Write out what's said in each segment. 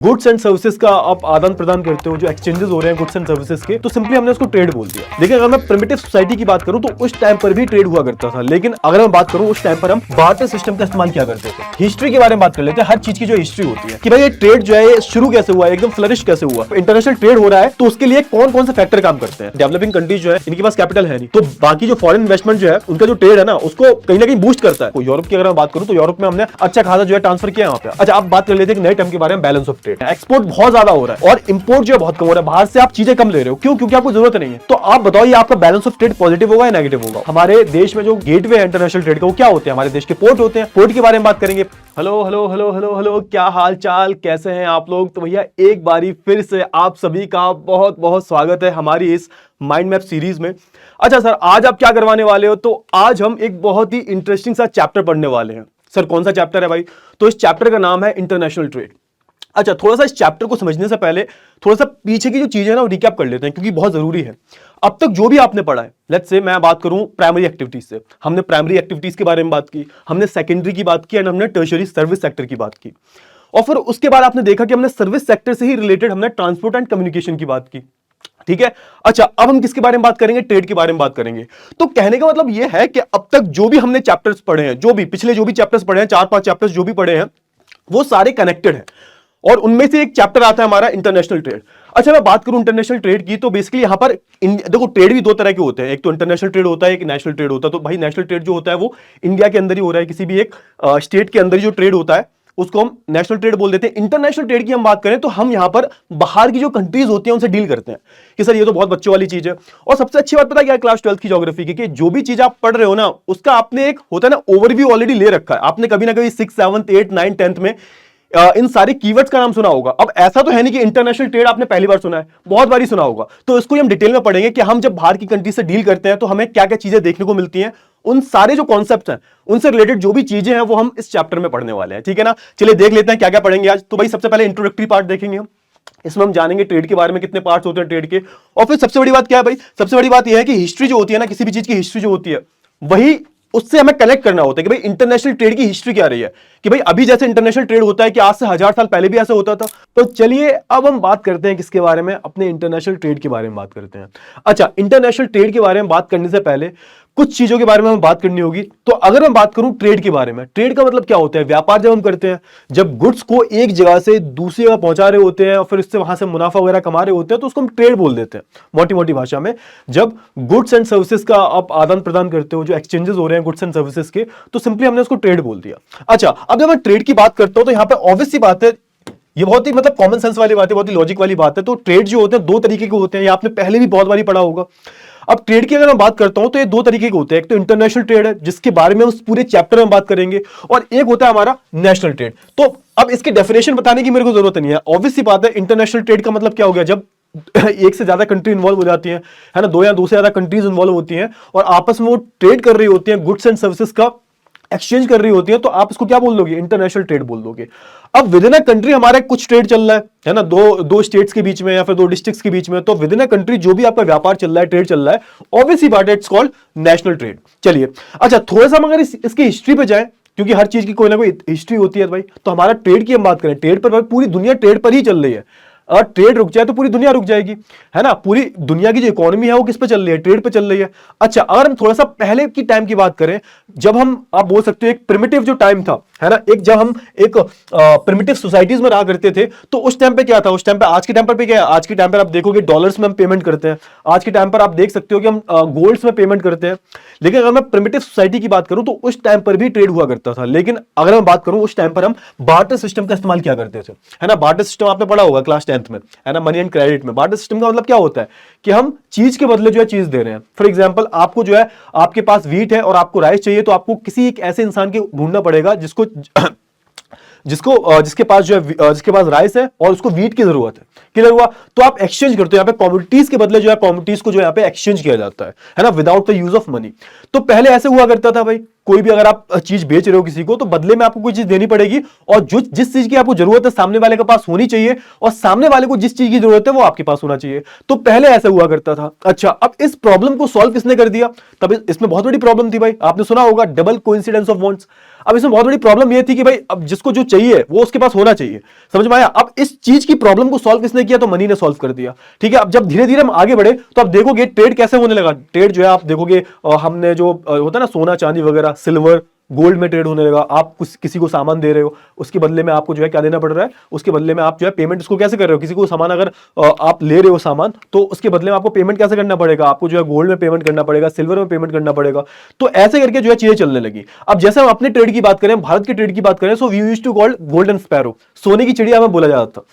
Goods and services का आप आदान प्रदान करते हो, जो एक्सचेंजेस हो रहे हैं गुड्स एंड सर्विसेज के, तो सिंपली हमने उसको ट्रेड बोल दिया। लेकिन अगर मैं प्रिमिटिव सोसाइटी की बात करूं तो उस टाइम पर भी ट्रेड हुआ करता था, लेकिन अगर मैं बात करूं उस टाइम पर हम बार्टर सिस्टम का इस्तेमाल किया करते थे। हिस्ट्री के बारे में बात कर लेते हैं, हर चीज की जो हिस्ट्री होती है कि भाई ये ट्रेड जो है ये शुरू कैसे हुआ, एकदम फ्लरिश कैसे हुआ, इंटरनेशनल ट्रेड हो रहा है तो उसके लिए कौन कौन से फैक्टर काम करते हैं। डेवलपिंग कंट्रीज जो है इनके पास कैपिटल है नहीं, तो बाकी जो फॉरेन इन्वेस्टमेंट जो है उनका जो ट्रेड है ना उसको कहीं ना कहीं बूस्ट करता है। यूरोप की अगर मैं बात करूं तो यूरोप में हमने अच्छा खासा जो है ट्रांसफर किया वहां पे। अच्छा, आप बात कर लेते हैं नए टर्म के बारे में, बैलेंस ऑफ ट्रेड। एक्सपोर्ट बहुत ज्यादा हो रहा है और इंपोर्ट जो है बहुत कम हो रहा है, बाहर से आप चीजें कम ले रहे हो। क्यों? क्योंकि आपको जरूरत नहीं है। तो आप बताओ ये आपका बैलेंस ऑफ ट्रेड पॉजिटिव होगा या नेगेटिव होगा? हमारे देश में जो गेटवे है इंटरनेशनल ट्रेड का वो क्या होते हैं? हमारे देश के पोर्ट होते हैं। पोर्ट के बारे में बात करेंगे। Hello hello hello hello hello, क्या हाल चाल, कैसे हैं आप लोग? तो भैया एक बारी फिर से आप सभी का बहुत बहुत स्वागत है हमारी इस माइंड मैप सीरीज में। अच्छा सर, आज आप क्या करवाने वाले हो? तो आज हम एक बहुत ही इंटरेस्टिंग सा चैप्टर पढ़ने वाले हैं। सर कौन सा चैप्टर है भाई? तो इस चैप्टर का नाम है इंटरनेशनल ट्रेड। अच्छा, थोड़ा सा इस चैप्टर को समझने से पहले थोड़ा सा पीछे की जो चीजें हैं ना वो रिकैप कर लेते हैं, क्योंकि बहुत जरूरी है। अब तक जो भी आपने पढ़ा है, लेट्स से मैं बात करूं प्राइमरी एक्टिविटीज से, हमने प्राइमरी एक्टिविटीज के बारे में बात की, हमने सेकेंडरी की बात की एंड हमने टर्शियरी सर्विस सेक्टर की बात की। और फिर उसके बाद आपने देखा कि हमने सर्विस सेक्टर से ही रिलेटेड हमने ट्रांसपोर्ट एंड कम्युनिकेशन की बात की। ठीक है। अच्छा, अब हम किसके बारे में बात करेंगे? ट्रेड के बारे में बात करेंगे। तो कहने का मतलब यह है कि अब तक जो भी हमने चैप्टर्स पढ़े हैं, जो भी पिछले जो भी चैप्टर्स पढ़े हैं, 4-5 चैप्टर्स जो भी पढ़े हैं, वो सारे कनेक्टेड हैं। और उनमें से एक चैप्टर आता है हमारा इंटरनेशनल ट्रेड। अच्छा, मैं बात करूं इंटरनेशनल ट्रेड की, तो बेसिकली यहां पर देखो ट्रेड भी दो तरह के होते हैं, एक तो इंटरनेशनल ट्रेड होता है, एक नेशनल ट्रेड होता है। तो भाई नेशनल ट्रेड जो होता है वो इंडिया के अंदर ही हो रहा है, किसी भी एक स्टेट के अंदर ही जो ट्रेड होता है उसको हम नेशनल ट्रेड बोल देते हैं। इंटरनेशनल ट्रेड की हम बात करें तो हम यहां पर बाहर की जो कंट्रीज होती हैं उनसे डील करते हैं कि सर ये तो बहुत बच्चों वाली चीज है। और सबसे अच्छी बात पता क्या है क्लास 12th की ज्योग्राफी की, कि जो भी चीज आप पढ़ रहे हो ना उसका आपने एक होता है ना ओवरव्यू ऑलरेडी ले रखा है। आपने कभी ना कभी 6th 7th 8th 9th 10th में इन सारे कीवर्ड्स का नाम सुना होगा। अब ऐसा तो है नहीं कि इंटरनेशनल ट्रेड आपने पहली बार सुना है, बहुत बार सुना होगा। तो इसको हम डिटेल में पढ़ेंगे कि हम जब बाहर की कंट्री से डील करते हैं तो हमें क्या क्या चीजें देखने को मिलती हैं, उन सारे जो कॉन्सेप्ट्स हैं उनसे रिलेटेड जो भी चीजें हैं वो हम इस चैप्टर में पढ़ने वाले हैं। ठीक है ना? चलिए देख लेते हैं क्या क्या पढ़ेंगे आज। तो भाई सबसे पहले इंट्रोडक्टरी पार्ट देखेंगे हम। इसमें हम जानेंगे ट्रेड के बारे में, कितने पार्ट्स होते हैं ट्रेड के। और फिर सबसे बड़ी बात क्या है भाई? सबसे बड़ी बात यह है कि हिस्ट्री जो होती है ना, किसी भी चीज की हिस्ट्री जो होती है वही उससे हमें कनेक्ट करना होता है कि भाई इंटरनेशनल ट्रेड की हिस्ट्री क्या रही है, कि भाई अभी जैसे इंटरनेशनल ट्रेड होता है कि आज से 1000 साल पहले भी ऐसा होता था। तो चलिए अब हम बात करते हैं किसके बारे में, अपने इंटरनेशनल ट्रेड के बारे में बात करते हैं। अच्छा, इंटरनेशनल ट्रेड के बारे में बात करने से पहले कुछ चीजों के बारे में हमें बात करनी होगी। तो अगर मैं बात करूं ट्रेड के बारे में, ट्रेड का मतलब क्या होता है? व्यापार जब हम करते हैं, जब गुड्स को एक जगह से दूसरी जगह पहुंचा रहे होते हैं और फिर उससे वहां से मुनाफा वगैरह कमा रहे होते हैं, तो उसको हम ट्रेड बोल देते हैं मोटी मोटी भाषा में। जब गुड्स एंड सर्विसेज का आप आदान प्रदान करते हो, जो एक्सचेंजेस हो रहे हैं गुड्स एंड सर्विसेज के, तो सिंपली हमने उसको ट्रेड बोल दिया। अच्छा, अब जब मैं ट्रेड की बात करता हूं तो यहां पर ऑब्वियस सी बात है, ये बहुत ही मतलब कॉमन सेंस वाली बात है, बहुत ही लॉजिक वाली बात है। तो ट्रेड जो होते हैं दो तरीके के होते हैं, ये आपने पहले भी बहुत बारी पढ़ा होगा। अब ट्रेड की अगर मैं बात करता हूं तो ये दो तरीके के होते हैं। एक तो इंटरनेशनल ट्रेड है जिसके बारे में हम उस पूरे चैप्टर में बात करेंगे, और एक होता है हमारा नेशनल ट्रेड। तो अब इसकी डेफिनेशन बताने की मेरे को जरूरत नहीं है, ऑब्वियस सी बात है। इंटरनेशनल ट्रेड का मतलब क्या हो गया? जब एक से ज्यादा कंट्री इन्वॉल्व हो जाती है ना, दो या दो से ज्यादा कंट्रीज इन्वॉल्व होती हैं और आपस में वो ट्रेड कर रही होती हैं, गुड्स एंड सर्विसेज का एक्सचेंज कर रही होती है, तो आप इसको क्या बोल दोगे? इंटरनेशनल ट्रेड बोल दोगे। अब विद इन अ कंट्री हमारा कुछ ट्रेड चल रहा है ना, दो स्टेट्स के बीच में या फिर दो डिस्ट्रिक्ट्स के बीच में, तो विद इन अ कंट्री जो भी आपका व्यापार चल रहा है, ट्रेड चल रहा है, ऑब्वियसली बात है इट्स कॉल्ड नेशनल ट्रेड। चलिए अच्छा, थोड़ा सा हम अगर इसकी हिस्ट्री पे जाए, क्योंकि हर चीज की कोई ना कोई हिस्ट्री होती है भाई। तो हमारा ट्रेड की हम बात करें, ट्रेड पर पूरी दुनिया ट्रेड पर ही चल रही है। अगर ट्रेड रुक जाए तो पूरी दुनिया रुक जाएगी, है ना? पूरी दुनिया की जो इकोनॉमी है वो किस पे चल रही है? ट्रेड पे चल रही है। अच्छा, अगर हम थोड़ा सा पहले की टाइम की बात करें, जब हम आप बोल सकते हो एक प्रिमिटिव जो टाइम था, है ना, एक जब हम एक प्रिमिटिव सोसाइटीज में रहा करते थे, तो उस टाइम पे क्या था? उस टाइम पे आज के टाइम पर भी क्या है? आज के टाइम पर आप देखोगे डॉलर्स में हम पेमेंट करते हैं। आज के टाइम पर आप देख सकते हो कि हम गोल्ड्स में पेमेंट करते हैं। लेकिन अगर मैं प्रिमिटिव सोसाइटी की बात करूं तो उस टाइम पर भी ट्रेड हुआ करता था। लेकिन अगर मैं बात करूं उस टाइम पर हम बार्टर सिस्टम का इस्तेमाल किया करते थे, है ना? बार्टर सिस्टम आपने पढ़ा होगा क्लास 10th में, है ना, मनी एंड क्रेडिट में। बार्टर सिस्टम का मतलब क्या होता है? कि हम चीज के बदले जो है चीज दे रहे हैं। फॉर एग्जांपल, आपको जो है आपके पास व्हीट है और आपको राइस चाहिए, तो आपको किसी एक ऐसे इंसान के ढूंढना पड़ेगा जिसके पास जो है जिसके पास राइस है और उसको व्हीट की जरूरत है। क्लियर हुआ? तो आप एक्सचेंज करते हो, यहाँ पे कमोडिटीज के बदले जो है कमोडिटीज को जो यहाँ पे एक्सचेंज किया जाता है ना, without the use of money. तो पहले ऐसे हुआ करता था भाई, कोई भी अगर आप चीज बेच रहे हो किसी को, तो बदले में आपको कोई चीज देनी पड़ेगी, और जो जिस चीज की आपको जरूरत है सामने वाले के पास होनी चाहिए, और सामने वाले को जिस चीज की जरूरत है वो आपके पास होना चाहिए। तो पहले ऐसा हुआ करता था। अच्छा, अब इस प्रॉब्लम को सॉल्व किसने कर दिया? तब इसमें बहुत बड़ी प्रॉब्लम थी भाई, आपने सुना होगा डबल कोइंसिडेंस ऑफ वांट्स। अब इसमें बहुत बड़ी प्रॉब्लम यह थी कि भाई अब जिसको जो चाहिए वो उसके पास होना चाहिए, समझ में आया? अब इस चीज की प्रॉब्लम को सॉल्व किसने किया? तो मनी ने सॉल्व कर दिया। ठीक है, अब जब धीरे धीरे हम आगे बढ़े तो आप देखोगे ट्रेड कैसे होने लगा। ट्रेड जो है आप देखोगे, हमने जो होता है ना सोना चांदी वगैरह, सिल्वर गोल्ड में ट्रेड होने लगा। आप किसी को सामान दे रहे हो, उसके बदले में आपको जो है क्या देना पड़ रहा है? उसके बदले में आप जो है पेमेंट उसको कैसे कर रहे हो? किसी को सामान अगर आप ले रहे हो सामान, तो उसके बदले में आपको पेमेंट कैसे करना पड़ेगा? आपको जो है गोल्ड में पेमेंट करना पड़ेगा, सिल्वर में पेमेंट करना पड़ेगा। तो ऐसे करके जो है चीजें चलने लगी। अब जैसे हम अपने ट्रेड की बात करें, भारत के ट्रेड की बात करें, so we used to called golden sparrow, सोने की चिड़िया में बोला जाता था।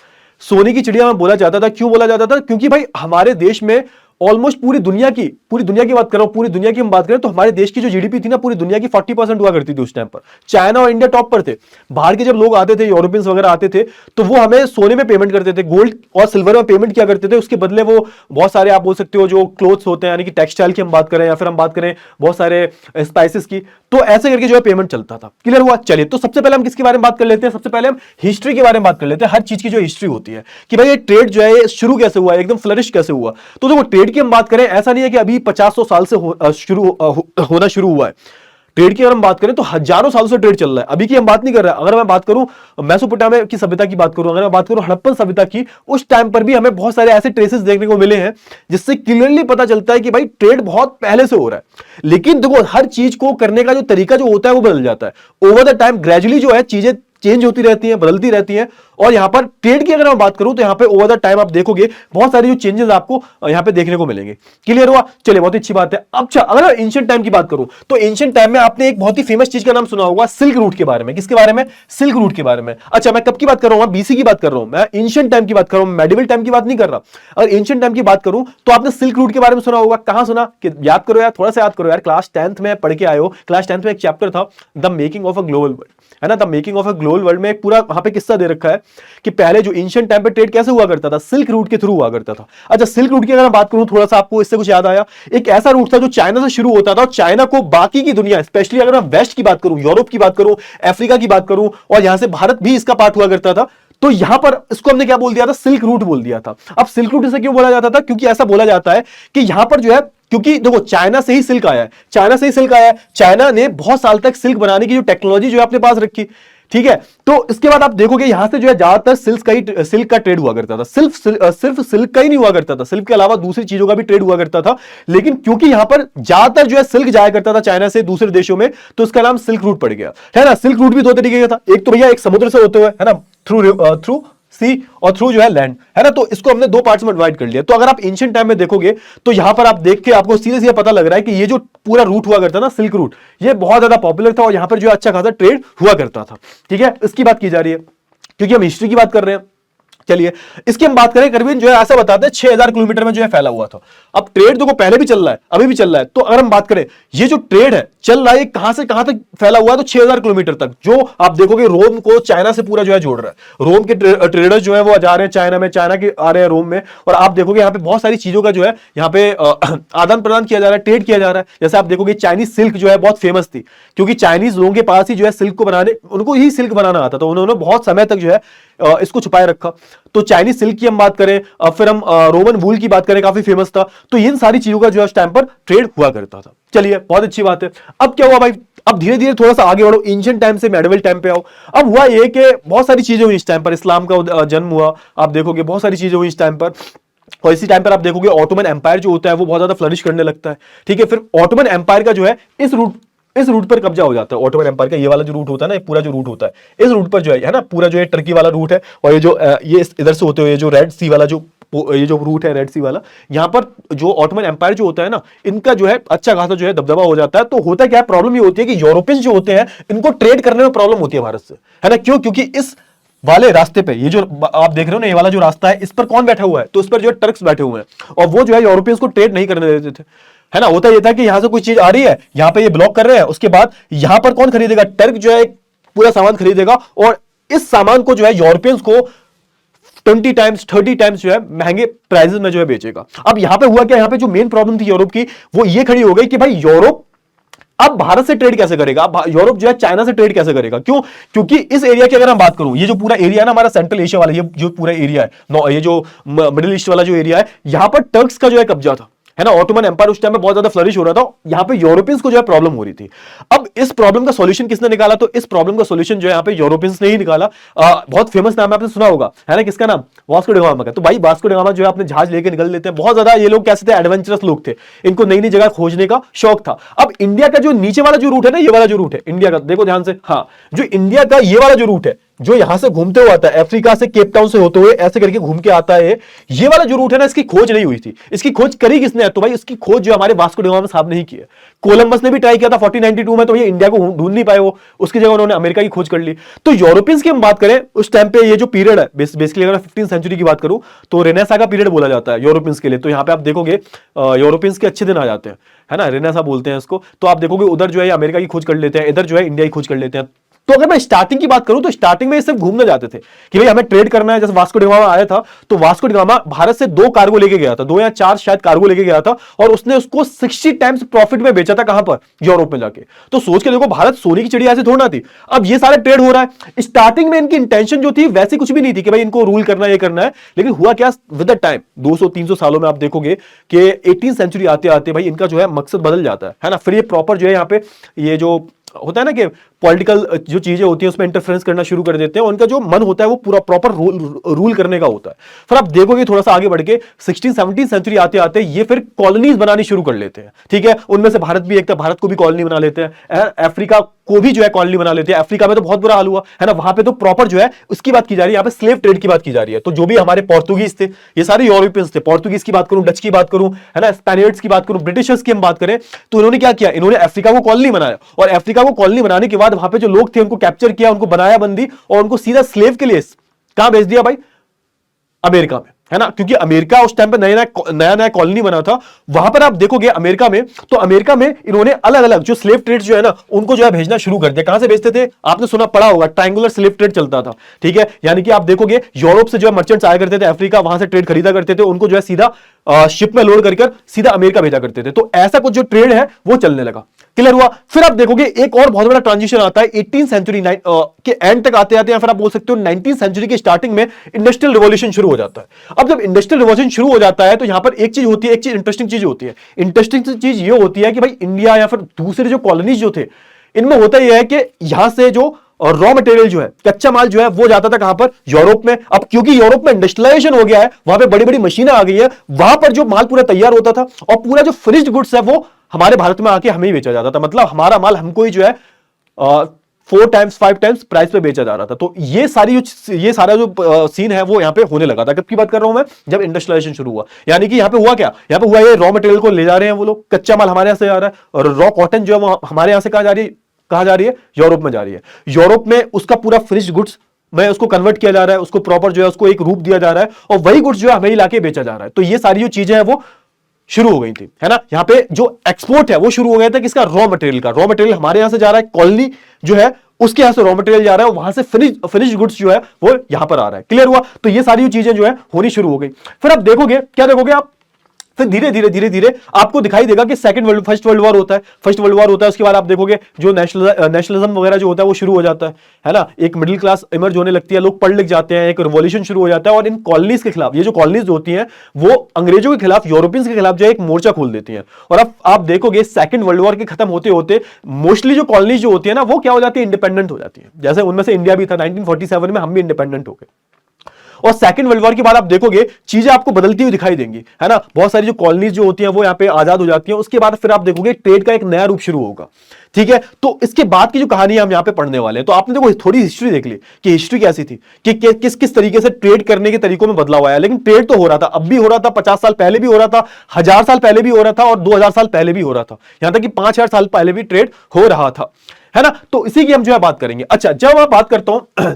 सोने की चिड़िया में बोला जाता था। क्यों बोला जाता था? क्योंकि भाई हमारे देश में ऑलमोस्ट पूरी दुनिया की बात कर रहा हूं, पूरी दुनिया की हम बात करें तो हमारे देश की जो जीडीपी थी ना, पूरी दुनिया की 40% हुआ करती थी उस टाइम पर। चाइना और इंडिया टॉप पर थे। बाहर के जब लोग आते थे, यूरोपियंस वगैरह आते थे, तो वो हमें सोने में पेमेंट करते थे, गोल्ड और सिल्वर में पेमेंट किया करते थे। उसके बदले वो बहुत सारे, आप बोल सकते हो जो क्लोथ्स होते हैं, यानी कि टेक्सटाइल की हम बात करें, या फिर हम बात करें बहुत सारे स्पाइसेस की, तो ऐसे करके जो है पेमेंट चलता था। क्लियर हुआ? चलिए, तो सबसे पहले हम किसके बारे में बात कर लेते हैं? सबसे पहले हम हिस्ट्री के बारे में बात कर लेते हैं। हर चीज की जो हिस्ट्री होती है कि भाई ये ट्रेड जो है शुरू कैसे हुआ, एकदम फ्लरिश कैसे हुआ। तो देखो, ट्रेड की हम बात करें, ऐसा नहीं है कि अभी 50-100 साल से होना शुरू हुआ है। ट्रेड की अगर हम बात करें तो हजारों सालों से ट्रेड चल रहा है, अभी की हम बात नहीं कर रहे हैं। अगर मैं बात करूं मेसोपोटामिया की सभ्यता की बात करूं, अगर मैं बात करूं हड़प्पन सभ्यता की, उस टाइम पर भी हमें बहुत सारे ऐसे ट्रेसेस देखने को मिले हैं जिससे क्लियरली पता चलता है कि भाई ट्रेड बहुत पहले से हो रहा है। लेकिन देखो, हर चीज को करने का जो तरीका जो होता है वो बदल जाता है ओवर द टाइम। ग्रेजुअली जो है चीजें चेंज होती रहती हैं, बदलती रहती हैं। और यहां पर ट्रेड की अगर मैं बात करूं तो यहां पे ओवर द टाइम आप देखोगे बहुत सारी जो चेंजेस आपको यहां पे देखने को मिलेंगे। क्लियर हुआ? चलिए, बहुत अच्छी बात है। अच्छा, अगर मैं एंशिएंट टाइम की बात करूं तो एंशिएंट टाइम में आपने एक बहुत ही फेमस चीज का नाम सुना होगा, सिल्क रूट के बारे में। किसके बारे में? सिल्क रूट के बारे में। अच्छा, मैं कब की बात कर रहा हूं? बीसी की बात कर रहा हूं, मैं एंशिएंट टाइम की बात कर रहा हूं, मेडिवल टाइम की बात नहीं कर रहा। अगर एंशिएंट टाइम की बात करूं तो आपने सिल्क रूट के बारे में सुना होगा। कहां सुना? कि याद करो यार, थोड़ा सा याद करो यार, क्लास 10th में पढ़ के आए हो। क्लास 10th में एक चैप्टर था the making of a global world, है ना? The making of a global world में एक पूरा वहां पे किस्सा दे रखा है कि पहले जो एंशिएंट टाइम पे ट्रेड कैसे हुआ करता था, सिल्क रूट के थ्रू हुआ करता था। अच्छा, सिल्क रूट की अगर मैं बात करूं, थोड़ा सा आपको इससे कुछ याद आया, एक ऐसा रूट था जो चाइना से शुरू होता था, और चाइना को बाकी की दुनिया, स्पेशली अगर मैं वेस्ट की बात करूं, यूरोप की बात करूं, अफ्रीका की बात करूं, और यहां से भारत भी इसका पार्ट हुआ करता था, तो यहां पर इसको हमने क्या बोल दिया था? सिल्क रूट बोल दिया था। अब सिल्क रूट इसे क्यों बोला जाता था? क्योंकि ऐसा बोला जाता है कि यहां पर जो है, क्योंकि देखो चाइना से ही सिल्क आया है, चाइना से ही सिल्क आया है। चाइना ने बहुत साल तक सिल्क बनाने की जो टेक्नोलॉजी जो है अपने पास रखी, ठीक है। तो इसके बाद आप देखोगे यहां से जो है ज्यादातर सिल्क का ट्रेड हुआ करता था। सिर्फ सिल्क का ही नहीं हुआ करता था, सिल्क के अलावा दूसरी चीजों का भी ट्रेड हुआ करता था। लेकिन क्योंकि यहां पर ज्यादातर जो है सिल्क जाया करता था चाइना से दूसरे देशों में, तो इसका नाम सिल्क रूट पड़ गया, है ना? सिल्क रूट भी दो तरीके का था, एक तो भैया एक समुद्र से होते हुए, है ना, थ्रू सी, और थ्रू जो है लैंड, है ना? तो इसको हमने दो पार्ट्स में डिवाइड कर लिया। तो अगर आप एंशिएंट टाइम में देखोगे तो यहां पर आप देख के आपको सीधे सीधे पता लग रहा है कि ये जो पूरा रूट हुआ करता ना, सिल्क रूट, ये बहुत ज्यादा पॉपुलर था, और यहां पर जो अच्छा खासा ट्रेड हुआ करता था। ठीक है, इसकी बात की जा रही है क्योंकि हम हिस्ट्री की बात कर रहे हैं। चलिए, इसकी हम बात करें, करीबन जो है ऐसा बताते हैं 6000 किलोमीटर में जो है फैला हुआ था। अब ट्रेड देखो पहले भी चल रहा है, अभी भी चल रहा है। तो अगर हम बात करें ये जो ट्रेड है चल रहा है, कहां से कहां तक फैला हुआ है? तो 6000 किलोमीटर तक, जो आप देखोगे रोम को चाइना से पूरा जो है जोड़ रहा है। रोम के ट्रेडर्स जो है वो जा रहे हैं चाइना में, चाइना के आ रहे हैं रोम में, और आप देखोगे यहाँ पे बहुत सारी चीजों का जो है यहाँ पे आदान प्रदान किया जा रहा है, ट्रेड किया जा रहा है। जैसे आप देखोगे चाइनीज सिल्क जो है बहुत फेमस थी, क्योंकि चाइनीज लोगों के पास ही जो है सिल्क को बनाने, उनको ही सिल्क बनाना आता था, उन्होंने बहुत समय तक जो है इसको छुपाए रखा। तो चाइनीज सिल्क की हम बात करें, फिर हम रोमन वूल की बात करें, काफी फेमस था। तो इन सारी चीजों का जो है उस टाइम पर ट्रेड हुआ करता था। चलिए, बहुत अच्छी बात है। अब क्या हुआ भाई? अब धीरे धीरे थोड़ा सा आगे बढ़ो, एंशिएंट टाइम से मेडिवल टाइम पे आओ। अब हुआ ये कि बहुत सारी चीजें हुई इस टाइम पर, इस्लाम का जन्म हुआ, आप देखोगे बहुत सारी चीजें हुई इस टाइम पर। और इसी टाइम पर आप देखोगे ऑटोमन एम्पायर जो होता है वो बहुत ज्यादा फ्लरिश करने लगता है। ठीक है, फिर ऑटोमन एम्पायर का जो है इस रूट पर कब्जा हो जाता है। ऑटोमन एम्पायर का ये वाला जो रूट होता है ना, पूरा जो रूट होता है इस रूट पर जो है ना, पूरा जो है टर्की वाला रूट है, और ये जो ये इधर से होते हुए जो रेड सी वाला ये जो रूट है रेड सी वाला, यहां पर जो ऑटोमन एम्पायर जो होता है ना, इनका जो है अच्छा खासा जो है दबदबा हो जाता है। तो होता क्या है, प्रॉब्लम ये होती है कि यूरोपियंस जो होते हैं इनको ट्रेड करने में प्रॉब्लम होती है भारत से, है ना? क्यों? क्योंकि इस वाले रास्ते पे, ये जो आप देख रहे हो ना, ये वाला जो रास्ता है, इस पर कौन बैठा हुआ है? तो इस पर जो है टर्क्स बैठे हुए हैं, और वो जो है यूरोपियंस को ट्रेड नहीं करने देते थे, है ना? होता ये था कि यहां से कोई चीज आ रही है, यहां पे ये ब्लॉक कर रहे हैं, उसके बाद यहां पर कौन खरीदेगा? टर्क जो है पूरा सामान खरीदेगा, और इस सामान को जो है यूरोपियंस को 20 टाइम्स 30 टाइम्स जो है महंगे प्राइसेस में जो है बेचेगा। अब यहां पे हुआ क्या? यहां पे जो मेन प्रॉब्लम थी यूरोप की, वो ये खड़ी हो गई कि भाई यूरोप अब भारत से ट्रेड कैसे करेगा, अब यूरोप जो है चाइना से ट्रेड कैसे करेगा, क्यों? क्योंकि इस एरिया की अगर हम बात करूं, ये जो पूरा एरिया है ना हमारा सेंट्रल एशिया वाला, ये जो पूरा एरिया है, ये जो मिडिल ईस्ट वाला जो एरिया है, यहां पर टर्क्स का जो है कब्जा था, है ना। ऑटोमन एम्पायर उस टाइम में बहुत ज्यादा फ्लरिश हो रहा था, यहां पे यूरोपियंस को जो है प्रॉब्लम हो रही थी। अब इस प्रॉब्लम का सॉल्यूशन किसने निकाला? तो इस प्रॉब्लम का सॉल्यूशन जो है यहां पे यूरोपियंस ने ही निकाला। बहुत फेमस नाम है, आपने सुना होगा, है ना, किसका नाम? वास्को डी गामा का। तो भाई वास्को डी गामा जो है अपने जहाज लेके निकल लेते हैं, बहुत ज्यादा ये लोग कैसे थे, एडवेंचरस लोग थे, इनको नई नई जगह खोजने का शौक था। अब इंडिया का जो नीचे वाला जो रूट है ना, ये वाला जो रूट है इंडिया का, देखो ध्यान से, हाँ, जो इंडिया का ये वाला जो रूट है, जो यहां से घूमते हुए आता है, अफ्रीका से केप टाउन से होते हुए ऐसे करके घूम के आता है, ये वाला जो रूट है ना, इसकी खोज नहीं हुई थी। इसकी खोज करी किसने? तो भाई इसकी खोज जो हमारे वास्को डी गामा साहब ने ही की है। कोलंबस ने भी ट्राई किया था 1492 में, तो ये इंडिया को ढूंढ नहीं पाए, वो उसकी जगह उन्होंने अमेरिका की खोज कर ली। तो यूरोपियंस की हम बात करें उस टाइम पे, ये जो पीरियड है बेसिकली अगर 15th सेंचुरी की बात करूं तो रेनेसा का पीरियड बोला जाता है यूरोपियंस के लिए। तो यहां पे आप देखोगे यूरोपियंस के अच्छे दिन आ जाते हैं, है ना, रेनेसा बोलते हैं इसको। तो आप देखोगे उधर जो है अमेरिका की खोज कर लेते हैं, इधर जो है इंडिया की खोज कर लेते हैं। तो अगर मैं स्टार्टिंग की बात करूं तो स्टार्टिंग में ये सिर्फ घूमने जाते थे कि भाई हमें ट्रेड करना है। जैसे वास्को डी गामा आया था, तो वास्को डी गामा भारत से 2 कार्गो लेके गया था, 2 या 4 शायद कार्गो लेके गया था, और उसने उसको 60 टाइम्स प्रॉफिट में बेचा था। कहां पर? यूरोप में जाके। तो सोच के देखो, भारत सोने की चिड़िया ऐसे थोड़ा थी। अब ये सारे ट्रेड हो रहा है। स्टार्टिंग में इनकी इंटेंशन जो थी वैसी कुछ भी नहीं थी कि भाई इनको रूल करना है, ये करना है। लेकिन हुआ क्या, विद द टाइम 200-300 सालों में आप देखोगे कि 18th सेंचुरी आते आते भाई इनका जो है मकसद बदल जाता है ना। फिर ये प्रॉपर जो है यहाँ पे ये जो होता है ना कि पॉलिटिकल जो चीजें होती हैं उसमें इंटरफेरेंस करना शुरू कर देते हैं, उनका जो मन होता है वो पूरा प्रॉपर रूल करने का होता है। फिर आप देखोगे थोड़ा सा आगे बढ़ के 16th-17th सेंचुरी आते आते ये फिर कॉलोनीज बनानी शुरू कर लेते हैं, ठीक है। उनमें से भारत भी एक था, भारत को भी कॉलोनी बना लेते हैं, अफ्रीका को भी जो है कॉलोनी बना लेते हैं। अफ्रीका में तो बहुत बुरा हाल हुआ, है ना, वहां पे तो प्रॉपर जो है उसकी बात की जा रही है, यहाँ पे स्लेव ट्रेड की बात की जा रही है। तो जो भी हमारे पोर्तुगीज थे, ये सारे यूरोपियंस थे, पोर्तुगीज की बात करूं, डच की बात करूं, है ना, स्पेनियर्ड्स की बात करूं, ब्रिटिशर्स की हम बात करें, तो इन्होंने क्या किया, इन्होंने अफ्रीका को कॉलोनी बनाया, और अफ्रीका को कॉलोनी बनाने के बाद वहां पे जो लोग थे उनको कैप्चर किया, उनको बनाया बंदी, और उनको सीधा स्लेव के लिए कहां भेज दिया भाई? अमेरिका में, है ना। क्योंकि अमेरिका उस टाइम पे नया नया कॉलोनी बना था। वहां पर आप देखोगे अमेरिका में, तो अमेरिका में इन्होंने अलग अलग जो स्लेव ट्रेड जो है ना उनको जो है भेजना शुरू कर दिया। कहां से भेजते थे? आपने सुना पड़ा होगा, ट्रायंगुलर स्लेव ट्रेड चलता था, ठीक है। यानी कि आप देखोगे यूरोप से जो है मर्चेंट्स आया करते थे अफ्रीका, वहां से ट्रेड खरीदा करते थे, उनको जो है सीधा शिप में लोड कर सीधा अमेरिका भेजा करते थे। तो ऐसा कुछ जो ट्रेड है वो चलने लगा। क्लियर हुआ? फिर आप देखोगे एक और बहुत बड़ा ट्रांजिशन आता है 18th सेंचुरी के एंड तक आते आते, या फिर आप बोल सकते हो 19th सेंचुरी के स्टार्टिंग में इंडस्ट्रियल रिवॉल्यूशन शुरू हो जाता है। अब जब इंडस्ट्रियल रिवॉल्यूशन शुरू हो जाता है तो यहां पर एक चीज होती है, एक चीज इंटरेस्टिंग चीज होती है। इंटरेस्टिंग चीज ये होती है कि भाई इंडिया या फिर दूसरे जो कॉलोनीज जो थे, इनमें होता यह है कि यहां से जो और रॉ मटेरियल जो है, कच्चा माल जो है, वो जाता था कहां पर? यूरोप में। अब क्योंकि यूरोप में इंडस्ट्रियलाइजेशन हो गया है, वहां पे बड़ी बड़ी मशीनें आ गई है, वहां पर जो माल पूरा तैयार होता था और पूरा जो फिनिश्ड गुड्स है वो हमारे भारत में आके हमें ही बेचा जाता था। मतलब हमारा माल हमको ही जो है 4 टाइम्स 5 टाइम्स प्राइस पे बेचा जा रहा था। तो ये सारा जो सीन है वो यहां पे होने लगा था। कब की बात कर रहा हूं मैं? जब इंडस्ट्रियलाइजेशन शुरू हुआ। यानी कि यहां पे हुआ क्या? यहां पे हुआ ये रॉ मटेरियल को ले जा रहे हैं वो लोग, कच्चा माल हमारे यहां से आ रहा है, और रॉ कॉटन जो है वो हमारे यहां से कहां जा रही है? यूरोप में जा रही है। यूरोप में उसका पूरा फिनिश्ड गुड्स में उसको कन्वर्ट किया जा रहा है, उसको प्रॉपर जो है उसको एक रूप दिया जा रहा है, और वही गुड्स जो है हमें ही लाके बेचा जा रहा है। तो ये सारी जो चीजें हैं वो शुरू हो गई थी, है ना। यहां पे जो एक्सपोर्ट है वो शुरू हो गया था किसका? रॉ मटेरियल का। रॉ मटेरियल हमारे यहां से जा रहा है, कॉलोनी जो है उसके यहां से रॉ मटेरियल जा रहा है, वहां से फिनिश गुड्स जो है वो यहां पर आ रहा है। क्लियर हुआ? तो ये सारी चीजें जो है होनी शुरू हो गई। फिर आप देखोगे, क्या देखोगे आप? फिर धीरे धीरे आपको दिखाई देगा कि फर्स्ट वर्ल्ड वॉर होता है। उसके बाद आप देखोगे जो नेशनलिज्म वगैरह जो होता है वो शुरू हो जाता है ना। एक मिडिल क्लास इमर्ज होने लगती है, लोग पढ़ लिख जाते हैं, एक रिवॉल्यूशन शुरू हो जाता है, और इन कॉलोनीज के खिलाफ, ये जो कॉलोनीज होती हैं वो अंग्रेजों के खिलाफ, यूरोपियंस के खिलाफ जो है एक मोर्चा खोल देती हैं। और अब आप देखोगे सेकंड वर्ल्ड वॉर के खत्म होते होते मोस्टली जो कॉलोनीज जो होती है ना वो क्या हो जाती है? इंडिपेंडेंट हो जाती है। जैसे उनमें से इंडिया भी था, 1947 में हम भी इंडिपेंडेंट हो गए। और सेकंड वर्ल्ड वॉर के बाद आप देखोगे चीजें आपको बदलती हुई दिखाई देंगी, है ना। बहुत सारी जो कॉलोनीज जो होती हैं वो यहाँ पे आजाद हो जाती हैं। उसके बाद फिर आप देखोगे ट्रेड का एक नया रूप शुरू होगा, ठीक है। तो इसके बाद की जो कहानी हम यहाँ पे पढ़ने वाले हैं, तो आपने देखो थोड़ी हिस्ट्री देख ली कि हिस्ट्री कैसी थी, कि किस किस तरीके से ट्रेड करने के तरीकों में बदलाव आया। लेकिन ट्रेड तो हो रहा था, अब भी हो रहा था, 50 साल पहले भी हो रहा था, 1000 साल पहले भी हो रहा था, और 2000 साल पहले भी हो रहा था, यहां तक कि 5000 साल पहले भी ट्रेड हो रहा था, है ना। तो इसी की हम जो है बात करेंगे। अच्छा, जब मैं बात करता हूं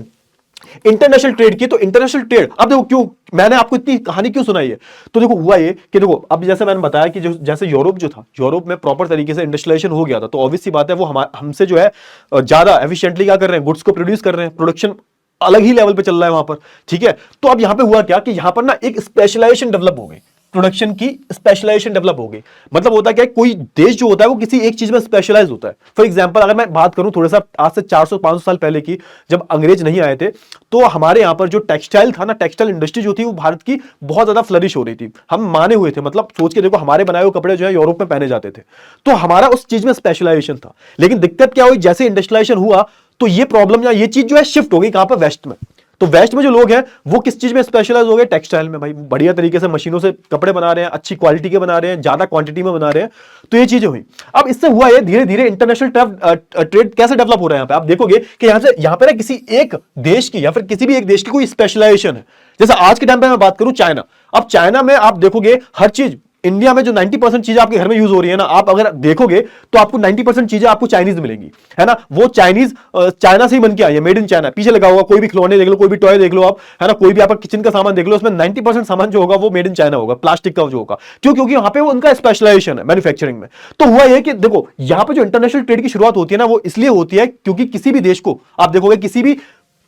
इंटरनेशनल ट्रेड की, तो इंटरनेशनल ट्रेड, अब देखो क्यों मैंने आपको इतनी कहानी क्यों सुनाई है। तो देखो हुआ ये कि देखो अब जैसे मैंने बताया कि जो जैसे यूरोप जो था, यूरोप में प्रॉपर तरीके से इंडस्ट्रियलाइजेशन हो गया था, तो ऑब्वियस सी बात है वो हमसे जो है ज्यादा एफिशिएंटली क्या कर रहे हैं? गुड्स को प्रोड्यूस कर रहे हैं, प्रोडक्शन अलग ही लेवल पे चल रहा है वहां पर, ठीक है। तो अब यहां पे हुआ क्या कि यहां पर ना एक स्पेशलाइजेशन डेवलप हो गई। प्रोडक्शन की स्पेशलाइजेशन डेवलप हो गई। मतलब होता क्या है, कोई देश जो होता है वो किसी एक चीज में स्पेशलाइज होता है। फॉर एग्जांपल अगर मैं बात करूं थोड़ा सा आज से 400-500 साल पहले की, जब अंग्रेज नहीं आए थे, तो हमारे यहां पर जो टेक्सटाइल था ना, टेक्सटाइल इंडस्ट्री जो थी वो भारत की बहुत ज्यादा फ्लरिश हो रही थी। हम माने हुए थे, मतलब सोच के देखो हमारे बनाए हुए कपड़े जो है यूरोप में पहने जाते थे, तो हमारा उस चीज में स्पेशलाइजेशन था। लेकिन दिक्कत क्या हुई, जैसे इंडस्ट्रियलाइजेशन हुआ तो ये प्रॉब्लम या ये चीज जो है शिफ्ट हो गई कहां पर, वेस्ट में। तो वेस्ट में जो लोग हैं वो किस चीज में स्पेशलाइज हो गए, टेक्सटाइल में। भाई बढ़िया तरीके से मशीनों से कपड़े बना रहे हैं, अच्छी क्वालिटी के बना रहे हैं, ज्यादा क्वांटिटी में बना रहे हैं, तो ये चीजें हुई। अब इससे हुआ है धीरे धीरे इंटरनेशनल ट्रेड कैसे डेवलप हो रहा है। यहां पे आप देखोगे कि यहां पे ना किसी एक देश की या फिर किसी भी एक देश की कोई स्पेशलाइजेशन है। जैसे आज के टाइम पे मैं बात करूं चाइना, अब चाइना में आप देखोगे हर चीज, इंडिया में जो 90% चीजें आपके घर में यूज हो रही है ना, आप अगर देखोगे तो आपको 90% चीजें आपको चाइनीज मिलेंगी, है ना। वो चाइनीज चाइना से ही बन के आई है, मेड इन चाइना। पीछे लगा होगा कोई भी खिलौने देख लो, कोई भी टॉय देख लो आप, है ना, कोई भी आपका किचन का सामान देख लो, उसमें 90% सामान जो होगा वो मेड इन चाइना होगा, प्लास्टिक का जो होगा। क्यों? क्योंकि वहां पे वो उनका स्पेशलाइजेशन है मैन्युफैक्चरिंग में। तो हुआ ये कि देखो यहां पर जो इंटरनेशनल ट्रेड की शुरुआत होती है ना, वो इसलिए होती है क्योंकि किसी भी देश को आप देखोगे किसी भी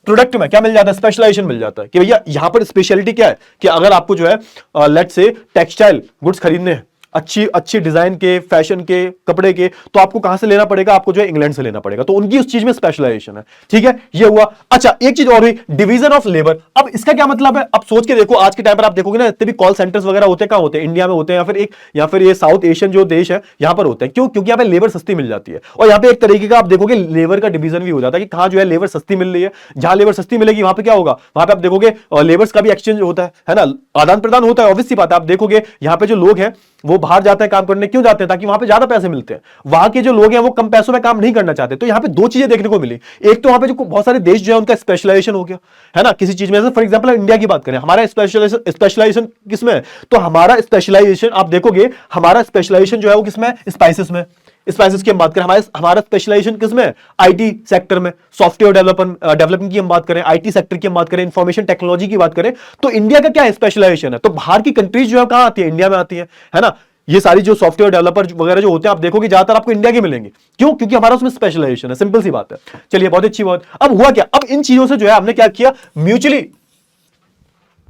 प्रोडक्ट में क्या मिल जाता है, स्पेशलाइजेशन मिल जाता है कि भैया यहां पर स्पेशलिटी क्या है, कि अगर आपको जो है लेट से टेक्सटाइल गुड्स खरीदने हैं, अच्छी अच्छी डिजाइन के, फैशन के, कपड़े के, तो आपको कहां से लेना पड़ेगा, आपको जो है इंग्लैंड से लेना पड़ेगा। तो उनकी उस चीज में स्पेशलाइजेशन है, ठीक है, ये हुआ। अच्छा एक चीज और हुई, डिवीजन ऑफ लेबर। अब इसका क्या मतलब है, अब सोच के देखो आज के टाइम पर आप देखोगे ना, जितने भी कॉल सेंटर्स वगैरह होते हैं कहां होते हैं, इंडिया में होते हैं, या फिर ये साउथ एशियन जो देश है यहां पर होते हैं। क्यों? क्योंकि यहां पे लेबर सस्ती मिल जाती है। और यहां पे एक तरीके का आप देखोगे लेबर का डिवीजन भी हो जाता है कि कहां जो है लेबर सस्ती मिल रही है। जहां लेबर सस्ती मिलेगी वहां पे क्या होगा, वहां पे आप देखोगे लेबर्स का भी एक्सचेंज होता है ना, आदान प्रदान होता है। ऑब्वियस सी बात है, आप देखोगे यहां पे जो लोग हैं वो बाहर जाते हैं काम करने, क्यों जाते हैं, ताकि वहां पे ज्यादा पैसे मिलते हैं। वहां के जो लोग हैं वो कम पैसों में काम नहीं करना चाहते। तो यहां पे दो चीजें देखने को मिली, एक तो वहां पे जो बहुत सारे देश जो है उनका स्पेशलाइजेशन हो गया, है ना, किसी चीज में। फॉर एग्जांपल इंडिया की बात करें, हमारा स्पेशलाइजेशन किसमें है, तो हमारा स्पेशलाइजेशन आप देखोगे, हमारा स्पेशलाइजेशन जो है वो किसमें है, स्पाइसेस में। स्पाइसेस की हम बात करें, हमारा स्पेशलाइजेशन किसमें है, आईटी सेक्टर में। सॉफ्टवेयर डेवलपमेंट की हम बात करें, आईटी सेक्टर की हम बात करें, इंफॉर्मेशन टेक्नोलॉजी की बात करें, तो इंडिया का क्या है, स्पेशलाइजेशन है। तो बाहर की कंट्रीज जो है कहां आती है, इंडिया में आती है ना। ये सारी जो सॉफ्टवेयर डेवलपर वगैरह जो होते हैं आप देखोगे ज्यादातर आपको इंडिया के मिलेंगे। क्यों? क्योंकि हमारा उसमें स्पेशलाइजेशन है, सिंपल सी बात है। चलिए बहुत अच्छी बात। अब हुआ क्या, अब इन चीजों से जो है हमने क्या किया, म्यूचुअली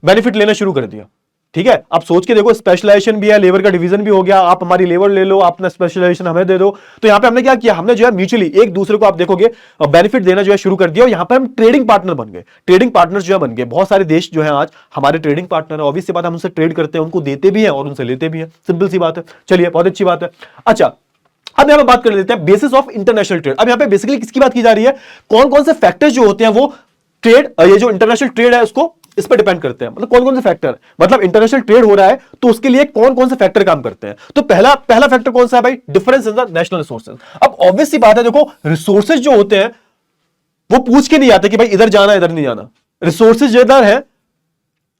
बेनिफिट लेना शुरू कर दिया, ठीक है। आप सोच के देखो, स्पेशलाइजेशन भी है, लेबर का डिवीजन भी हो गया, आप हमारी लेबर ले लो, अपना स्पेशलाइजेशन हमें दे दो। तो यहां पे हमने क्या किया, हमने जो है म्यूचुअली एक दूसरे को आप देखोगे बेनिफिट देना जो है शुरू कर दिया। और यहां पर हम ट्रेडिंग पार्टनर बन गए, ट्रेडिंग पार्टनर्स जो है बन गए। बहुत सारे देश जो है आज हमारे ट्रेडिंग पार्टनर है। ऑब्वियस सी बात है, हम उनसे ट्रेड करते हैं, उनको देते भी हैं और उनसे लेते भी हैं, सिंपल सी बात है। चलिए बहुत अच्छी बात है। अच्छा अब यहां पर बात कर लेते हैं बेसिस ऑफ इंटरनेशनल ट्रेड। अब यहां पे बेसिकली किसकी बात की जा रही है, कौन कौन से फैक्टर्स जो होते हैं वो ट्रेड, ये जो इंटरनेशनल ट्रेड है उसको इस पर डिपेंड करते हैं। मतलब कौन कौन से फैक्टर, मतलब इंटरनेशनल ट्रेड हो रहा है तो उसके लिए कौन कौन से फैक्टर काम करते हैं। तो पहला फैक्टर कौन सा है भाई, difference in the national resources. अब ऑब्वियस सी बात है, देखो रिसोर्सेज जो होते हैं वो पूछ के नहीं आते कि भाई इधर जाना इधर नहीं जाना। रिसोर्सेज इधर है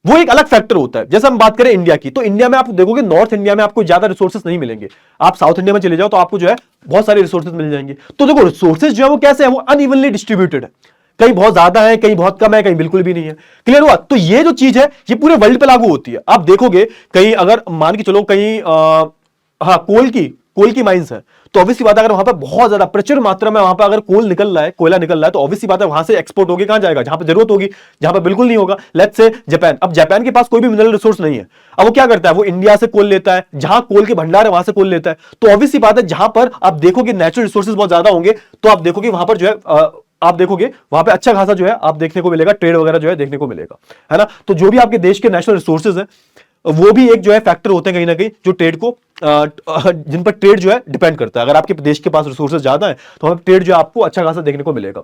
वो एक अलग फैक्टर होता है। जैसे हम बात करें इंडिया की, तो इंडिया में आप देखोगे नॉर्थ इंडिया में आपको ज्यादा रिसोर्सेज नहीं मिलेंगे। आप साउथ इंडिया में चले जाओ तो आपको जो है बहुत सारे रिसोर्सेज मिल जाएंगे। तो देखो रिसोर्सेज जो है वो कैसे है, वो अनइवनली डिस्ट्रीब्यूटेड है, कहीं बहुत ज्यादा है, कहीं बहुत कम है, कहीं बिल्कुल भी नहीं है। क्लियर हुआ। तो ये जो चीज है ये पूरे वर्ल्ड पे लागू होती है। आप देखोगे कहीं अगर मान के चलो कहीं हाँ कोल की माइंस है, तो ऑब्वियसली बात है अगर वहां पर बहुत ज्यादा प्रचुर मात्रा में वहां पर अगर कोयला निकल रहा है, तो ऑब्वियसली बात है वहां से एक्सपोर्ट होगी कहां जाएगा, जहां पर जरूरत होगी, जहां पर बिल्कुल नहीं होगा। Let's say Japan. अब जापान के पास कोई भी मिनरल रिसोर्स नहीं है, अब वो क्या करता है, वो इंडिया से कोल लेता है, जहां कोल के भंडार है वहां से कोल लेता है। तो ऑब्वियसली बात है जहां पर आप देखोगे नेचुरल रिसोर्सेज बहुत ज्यादा होंगे, तो आप देखोगे वहां पर जो है आप देखोगे वहां पे अच्छा खासा जो है आप देखने को मिलेगा, ट्रेड वगैरह जो है देखने को मिलेगा, है ना। तो जो भी आपके देश के नेशनल रिसोर्सेज है वो भी एक जो है फैक्टर होते हैं कहीं ना कहीं जो ट्रेड को जिन पर ट्रेड जो है डिपेंड करता है। अगर आपके देश के पास रिसोर्सेज ज्यादा है तो वहां ट्रेड जो है आपको अच्छा खासा देखने को मिलेगा।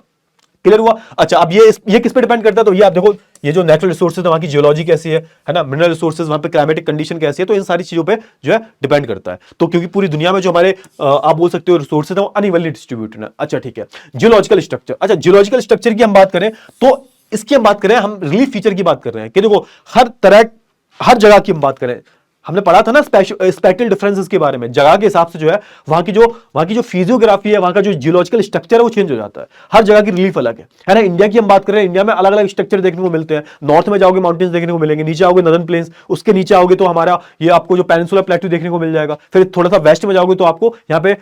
क्लियर हुआ। अच्छा अब ये किस पे डिपेंड करता है, तो ये आप देखो ये जो नेचुरल रिसोर्सेज है वहां की जियोलॉजी कैसी है ना, मिनरल रिसोर्सेज वहां पे क्लाइमेटिक कंडीशन कैसी है, तो इन सारी चीजों पे जो है डिपेंड करता है। तो क्योंकि पूरी दुनिया में जो हमारे आप बोल सकते हो रिसोर्सेज है वो अनइवनली डिस्ट्रीब्यूटेड है। अच्छा ठीक है, जियोलॉजिकल स्ट्रक्चर। अच्छा जियोलॉजिकल स्ट्रक्चर की हम बात करें तो इसकी हम बात करें, हम रिलीफ फीचर की बात कर रहे हैं कि देखो हर जगह की हम बात करें, हमने पढ़ा था ना स्पेक्ट्रल डिफरेंसेस के बारे में, जगह के हिसाब से जो है वहां की जो फिजियोग्राफी है, वहां का जो जियोलॉजिकल स्ट्रक्चर है वो चेंज हो जाता है। हर जगह की रिलीफ अलग है ना। इंडिया की हम बात करें, इंडिया में अलग अलग स्ट्रक्चर देखने को मिलते हैं। नॉर्थ में जाओगे माउंटेन्स देखने को मिलेंगे, नीचे आओगे नदर्न प्लेन्स, उसके नीचे आओगे तो हमारा ये आपको जो पेनिनसुलर प्लेटू देखने को मिल जाएगा। फिर थोड़ा सा वेस्ट में जाओगे तो आपको यहाँ पे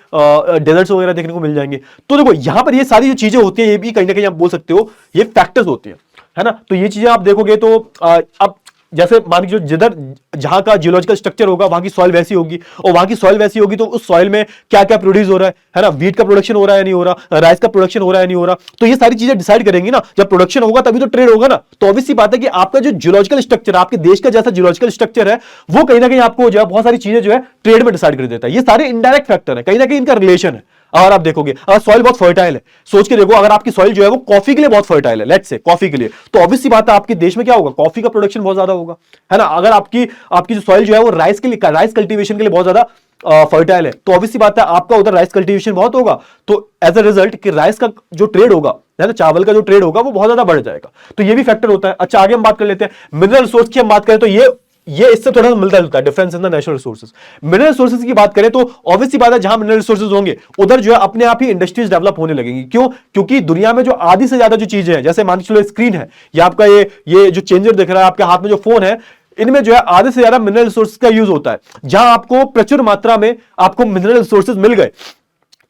डेजर्ट्स वगैरह देखने को मिल जाएंगे। तो देखो यहाँ पर ये सारी जो चीजें होती हैं ये भी कहीं ना कहीं आप बोल सकते हो ये फैक्टर्स होती है ना। तो ये चीजें आप देखोगे तो अब जैसे मान लीजिए जिधर जहां का जियोलॉजिकल स्ट्रक्चर होगा वहां की सॉइल वैसी होगी, और वहां की सॉइल वैसी होगी तो उस सॉइल में क्या क्या प्रोड्यूस हो रहा है ना, वीट का प्रोडक्शन हो रहा है नहीं हो रहा, राइस का प्रोडक्शन हो रहा है नहीं हो रहा, तो ये सारी चीजें डिसाइड करेंगी ना। जब प्रोडक्शन होगा तभी तो ट्रेड होगा ना। तो ऑब्वियस सी बात है कि आपका जो जियोलॉजिकल स्ट्रक्चर, आपके देश का जैसा जियोलॉजिकल स्ट्रक्चर है, वो कहीं ना कहीं आपको जो है बहुत सारी चीजें जो है ट्रेड में डिसाइड कर देता है। ये सारे इनडायरेक्ट फैक्टर है, कहीं ना कहीं इनका रिलेशन है। अगर आप देखोगे, अगर सॉइल बहुत फर्टाइल है, सोच के देखो, अगर आपकी सॉइल जो है वो कॉफी के लिए बहुत फर्टाइल है, लेट्स से कॉफी के लिए, तो ऑब्वियस सी बात है आपके देश में क्या होगा, कॉफी का प्रोडक्शन बहुत ज्यादा होगा, है ना। अगर आपकी आपकी जो सॉइल जो है वो राइस के लिए, राइस कल्टीवेशन के लिए बहुत ज्यादा फर्टाइल है, तो ऑब्वियस सी बात है आपका उधर राइस कल्टीवेशन बहुत होगा, तो एज अ रिजल्ट कि राइस का जो ट्रेड होगा, है ना, चावल का जो ट्रेड होगा वो बहुत ज्यादा बढ़ जाएगा। तो ये भी फैक्टर होता है। अच्छा, आगे हम बात कर लेते हैं मिनरल रिसोर्स की। हम बात करें तो ये इससे थोड़ा सा मिलता जुलता है, difference in the natural resources. Mineral resources की बात करें तो ऑब्वियस सी बात है जहां मिनरल रिसोर्सेज होंगे उधर जो है अपने आप ही इंडस्ट्रीज डेवलप होने लगेंगी। क्यों? क्योंकि दुनिया में जो आधी से ज्यादा जो चीजें हैं, जैसे मान लो स्क्रीन है या आपका ये जो चेंजर दिख रहा है, आपके हाथ में जो फोन है, इनमें जो है आधे से ज्यादा मिनरल रिसोर्सेज का यूज होता है। जहां आपको प्रचुर मात्रा में आपको मिनरल रिसोर्सेज मिल गए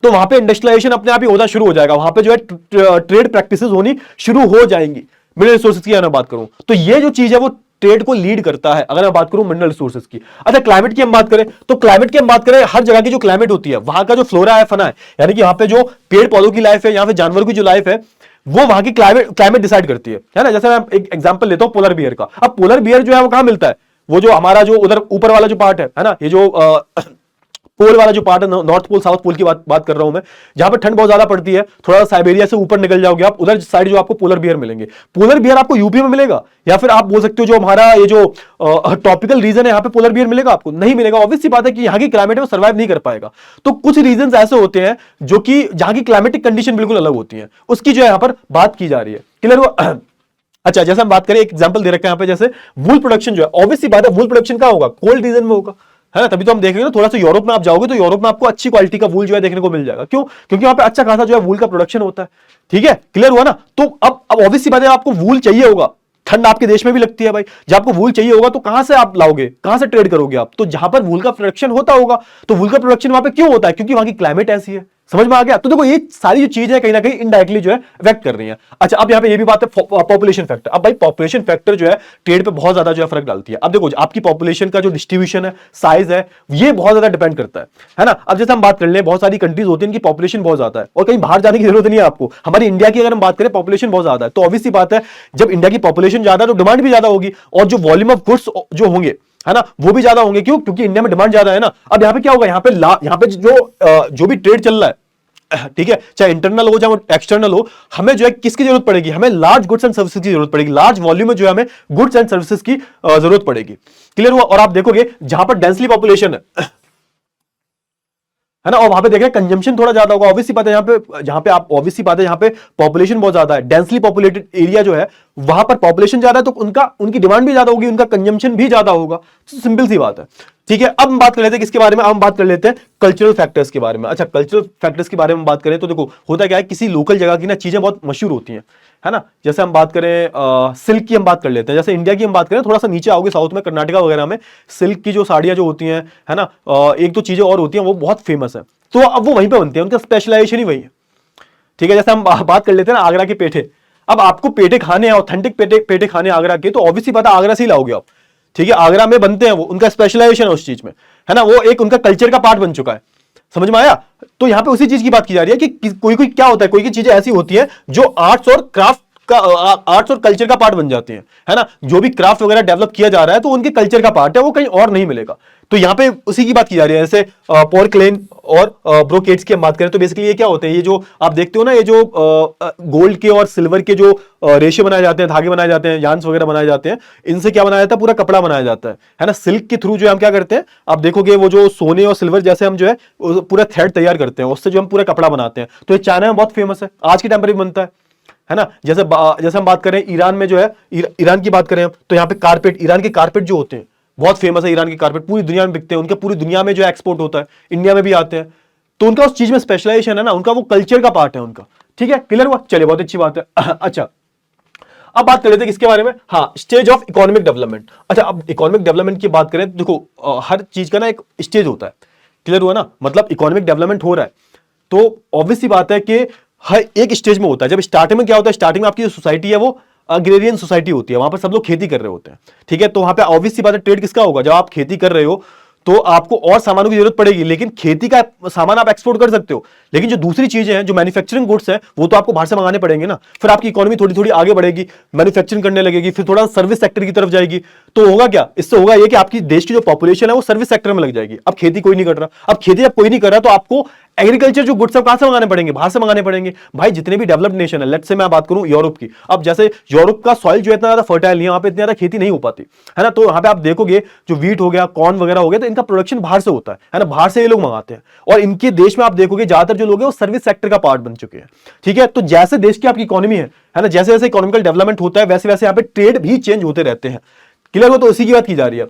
तो वहां पे इंडस्ट्रियलाइजेशन अपने आप ही होना शुरू हो जाएगा, वहां पे जो है ट्रेड प्रैक्टिसेस होनी शुरू हो जाएंगी। मिनरल रिसोर्सेज की अगर बात करूं तो ये जो चीज है वो ट्रेड को लीड करता है, अगर मैं बात करूं मिनरल रिसोर्सेज की। अच्छा, क्लाइमेट की हम बात करें तो क्लाइमेट की हम बात करें, हर जगह की जो क्लाइमेट होती है वहां का जो फ्लोरा है, फना है, यानी कि यहाँ पे जो पेड़ पौधों की लाइफ है, यहाँ पे जानवरों की जो लाइफ है, वो वहां की क्लाइमेट डिसाइड करती है ना। जैसे मैं एक एग्जांपल लेता हूं पोलर बियर का। अब पोलर बियर जो है वो कहां मिलता है, वो जो हमारा जो उधर ऊपर वाला जो पार्ट है ना, ये जो पोल वाला जो पार्ट है, नॉर्थ पोल साउथ पोल की बात कर रहा हूं मैं, जहां पर ठंड बहुत ज्यादा पड़ती है, थोड़ा सा साइबेरिया से ऊपर निकल जाओगे आप, उधर साइड जो आपको पोलर बियर मिलेंगे। पोलर बियर आपको यूपी में मिलेगा, या फिर आप बोल सकते हो जो हमारा ये जो ट्रॉपिकल रीजन है, यहाँ पे पोलर बियर मिलेगा आपको? नहीं मिलेगा। ऑब्वियस सी बात है कि यहाँ की क्लाइमेट में सर्वाइव नहीं कर पाएगा। तो कुछ रीजन ऐसे होते हैं जो कि जहां की क्लाइमेटिक कंडीशन बिल्कुल अलग होती है, उसकी जो है यहाँ पर बात की जा रही है। क्लियर हुआ? अच्छा, जैसे हम बात करें, एक एग्जांपल दे रखा है यहाँ पे, जैसे वूल प्रोडक्शन जो है, ऑब्वियस सी बात है वूल प्रोडक्शन का होगा, कोल्ड रीजन में होगा, है ना। तभी तो हम देखेंगे ना, थोड़ा सा यूरोप में आप जाओगे तो यूरोप में आपको अच्छी क्वालिटी का वूल जो है देखने को मिल जाएगा। क्यों? क्योंकि वहां पे अच्छा खासा जो है वूल का प्रोडक्शन होता है। ठीक है, क्लियर हुआ ना। तो अब ऑब्वियस सी बात है आपको वूल चाहिए होगा, ठंड आपके देश में भी लगती है भाई, जब आपको वूल चाहिए होगा तो कहां से आप लाओगे, कहां से ट्रेड करोगे आप? तो जहां पर वूल का प्रोडक्शन होता होगा। तो वूल का प्रोडक्शन वहां पे क्यों होता है? क्योंकि वहां की क्लाइमेट ऐसी है। समझ में आ गया? तो देखो ये सारी जो चीज है कहीं ना कहीं इनडायरेक्टली जो है इफेक्ट कर रही है। अच्छा, अब यहाँ पे ये भी बात है पॉपुलेशन फैक्टर। अब भाई पॉपुलेशन फैक्टर जो है ट्रेड पे बहुत ज्यादा जो है फर्क डालती है। अब देखो आपकी पॉपुलेशन का जो डिस्ट्रीब्यूशन है, साइज है, ये बहुत ज्यादा डिपेंड करता है ना। अब जैसे हम बात कर ले, बहुत सारी कंट्रीज होती है इनकी पॉपुलेशन बहुत ज्यादा है और कहीं बाहर जाने की जरूरत नहीं है आपको। हमारी इंडिया की अगर हम बात करें, पॉपुलेशन बहुत ज्यादा है, तो ऑब्वियस सी बात है जब इंडिया की पॉपुलेशन ज्यादा है तो डिमांड भी ज्यादा होगी, और जो वॉल्यूम ऑफ गुड्स जो होंगे, है ना, वो भी ज्यादा होंगे। क्यों? क्योंकि इंडिया में डिमांड ज्यादा है ना। अब यहाँ पे क्या होगा, यहाँ पे जो भी ट्रेड चल रहा है, ठीक है, चाहे इंटरनल हो चाहे एक्सटर्नल हो, हमें जो है किसकी जरूरत पड़ेगी, हमें लार्ज गुड्स एंड सर्विसेज की जरूरत पड़ेगी, लार्ज वॉल्यूम में जो है हमें गुड्स एंड सर्विसेज की जरूरत पड़ेगी। क्लियर हुआ? और आप देखोगे जहां पर डेंसली पॉपुलेशन है ना, और वहां पे देख रहे हैं कंजम्पशन थोड़ा ज्यादा होगा। ऑब्वियसली बात है जहां पे आप ऑब्वियसली बात है जहां पे पॉपुलेशन बहुत ज्यादा है, डेंसली पॉपुलेटेड एरिया जो है वहां पर पॉपुलेशन ज्यादा है, तो उनकी डिमांड भी ज्यादा होगी, उनका कंजम्पशन भी ज्यादा होगा। तो सिंपल सी बात है। ठीक है, अब हम बात कर लेते हैं किसके बारे में, अब हम बात कर लेते हैं कल्चरल फैक्टर्स के बारे में। अच्छा, कल्चरल फैक्टर्स के बारे में बात करें तो देखो होता क्या है, किसी लोकल जगह की ना चीजें बहुत मशहूर होती हैं, है ना। जैसे हम बात करें सिल्क की, हम बात कर लेते हैं। जैसे इंडिया की हम बात करें, थोड़ा सा नीचे आओगे साउथ में, कर्नाटका वगैरह में सिल्क की जो साड़ियां जो होती हैं, है ना, एक दो चीजें और होती हैं वो बहुत फेमस है, तो अब वो वहीं पे बनती है, उनका स्पेशलाइजेशन ही वही है। ठीक है, जैसे हम बात कर लेते हैं ना आगरा के पेठे। अब आपको पेठे खाने हैं, ऑथेंटिक पेठे खाने आगरा के, तो ऑब्वियसली पता आगरा से ही लाओगे आप। ठीक है, आगरा में बनते हैं वो, उनका स्पेशलाइजेशन है उस चीज में, है ना, वो एक उनका कल्चर का पार्ट बन चुका है। समझ में आया? तो यहां पे उसी चीज की बात की जा रही है कि कोई कोई क्या होता है, कोई चीजें ऐसी होती है जो आर्ट्स और क्राफ्ट का, आर्ट्स और कल्चर का पार्ट बन जाती हैं, है ना। जो भी क्राफ्ट वगैरह डेवलप किया जा रहा है तो उनके कल्चर का पार्ट है, वो कहीं और नहीं मिलेगा। तो यहाँ पे उसी की बात की जा रही है। जैसे पोर्कलेन और ब्रोकेड्स की हम बात करें तो बेसिकली ये क्या होते हैं, ये जो आप देखते हो ना, ये जो गोल्ड के और सिल्वर के जो रेशे बनाए जाते हैं, धागे बनाए जाते हैं, यान्स वगैरह बनाए जाते हैं, इनसे क्या बनाया जाता है, पूरा कपड़ा बनाया जाता है ना। सिल्क के थ्रू जो हम क्या करते हैं, आप देखोगे वो जो सोने और सिल्वर जैसे हम जो है पूरा थ्रेड तैयार करते हैं, उससे जो हम पूरा कपड़ा बनाते हैं, तो ये चाइना में बहुत फेमस है, आज के टाइम पर भी बनता है ना। जैसे हम बात करें ईरान में जो है, ईरान की बात करें तो यहाँ पे कारपेट, ईरान के कारपेट जो होते हैं बहुत फेमस है। ईरान के कारपेट पूरी दुनिया में बिकते हैं, उनके पूरी दुनिया में जो एक्सपोर्ट होता है, इंडिया में भी आते हैं, तो उनका उस चीज में स्पेशलाइजेशन है ना, उनका वो कल्चर का पार्ट है उनका। ठीक है, क्लियर हुआ? चलिए, बहुत अच्छी बात है। अच्छा, अब बात कर लेते हैं किसके बारे में, हाँ, स्टेज ऑफ इकोनॉमिक डेवलपमेंट। अच्छा, अब इकोनॉमिक डेवलपमेंट की बात करें तो देखो हर चीज का ना एक स्टेज होता है। क्लियर हुआ ना? मतलब इकोनॉमिक डेवलपमेंट हो रहा है तो ऑब्वियस सी बात है कि हर एक स्टेज में होता है। जब स्टार्टिंग में क्या होता है, स्टार्टिंग में आपकी जो सोसाइटी है वो अग्रेरियन सोसाइटी होती है, वहां पर सब लोग खेती कर रहे होते हैं, ठीक है। तो वहां पे ऑब्वियस सी बात है ट्रेड किसका होगा, जब आप खेती कर रहे हो तो आपको और सामानों की जरूरत पड़ेगी, लेकिन खेती का सामान आप एक्सपोर्ट कर सकते हो, लेकिन जो दूसरी चीजें हैं, जो मैन्युफैक्चरिंग गुड्स हैं, वो तो आपको बाहर से मंगाने पड़ेंगे ना। फिर आपकी इकोनॉमी थोड़ी थोड़ी आगे बढ़ेगी, मैन्युफैक्चरिंग करने लगेगी, फिर थोड़ा सर्विस सेक्टर की तरफ जाएगी। तो होगा क्या, इससे होगा ये कि आपकी देश की जो पॉपुलेशन है वो सर्विस सेक्टर में लग जाएगी। अब खेती कोई नहीं कर रहा, अब खेती जब कोई नहीं कर रहा तो आपको एग्रीकल्चर जो गुड्स है कहां से मंगाने पड़ेंगे, बाहर से मंगाने पड़ेंगे। भाई जितने भी डेवलप्ड नेशन है, लेट्स से मैं बात करूं यूरोप की, अब जैसे यूरोप का सॉइल जो इतना ज्यादा फर्टाइल नहीं है, वहां पे इतनी ज्यादा खेती नहीं हो पाती है ना। तो वहां पे आप देखोगे जो वीट हो गया, कॉर्न वगैरह हो गया, तो इनका प्रोडक्शन बाहर से होता है ना, बाहर से ये लोग मंगाते हैं। और इनके देश में आप देखोगे ज्यादातर जो लोग हैं वो सर्विस सेक्टर का पार्ट बन चुके हैं, ठीक है। तो जैसे देश की आपकी इकोनॉमी है ना, जैसे जैसे इकोनॉमिकल डेवलपमेंट होता है वैसे वैसे यहाँ पे ट्रेड भी चेंज होते रहते हैं। क्लियर हो, तो इसी की बात की जा रही है।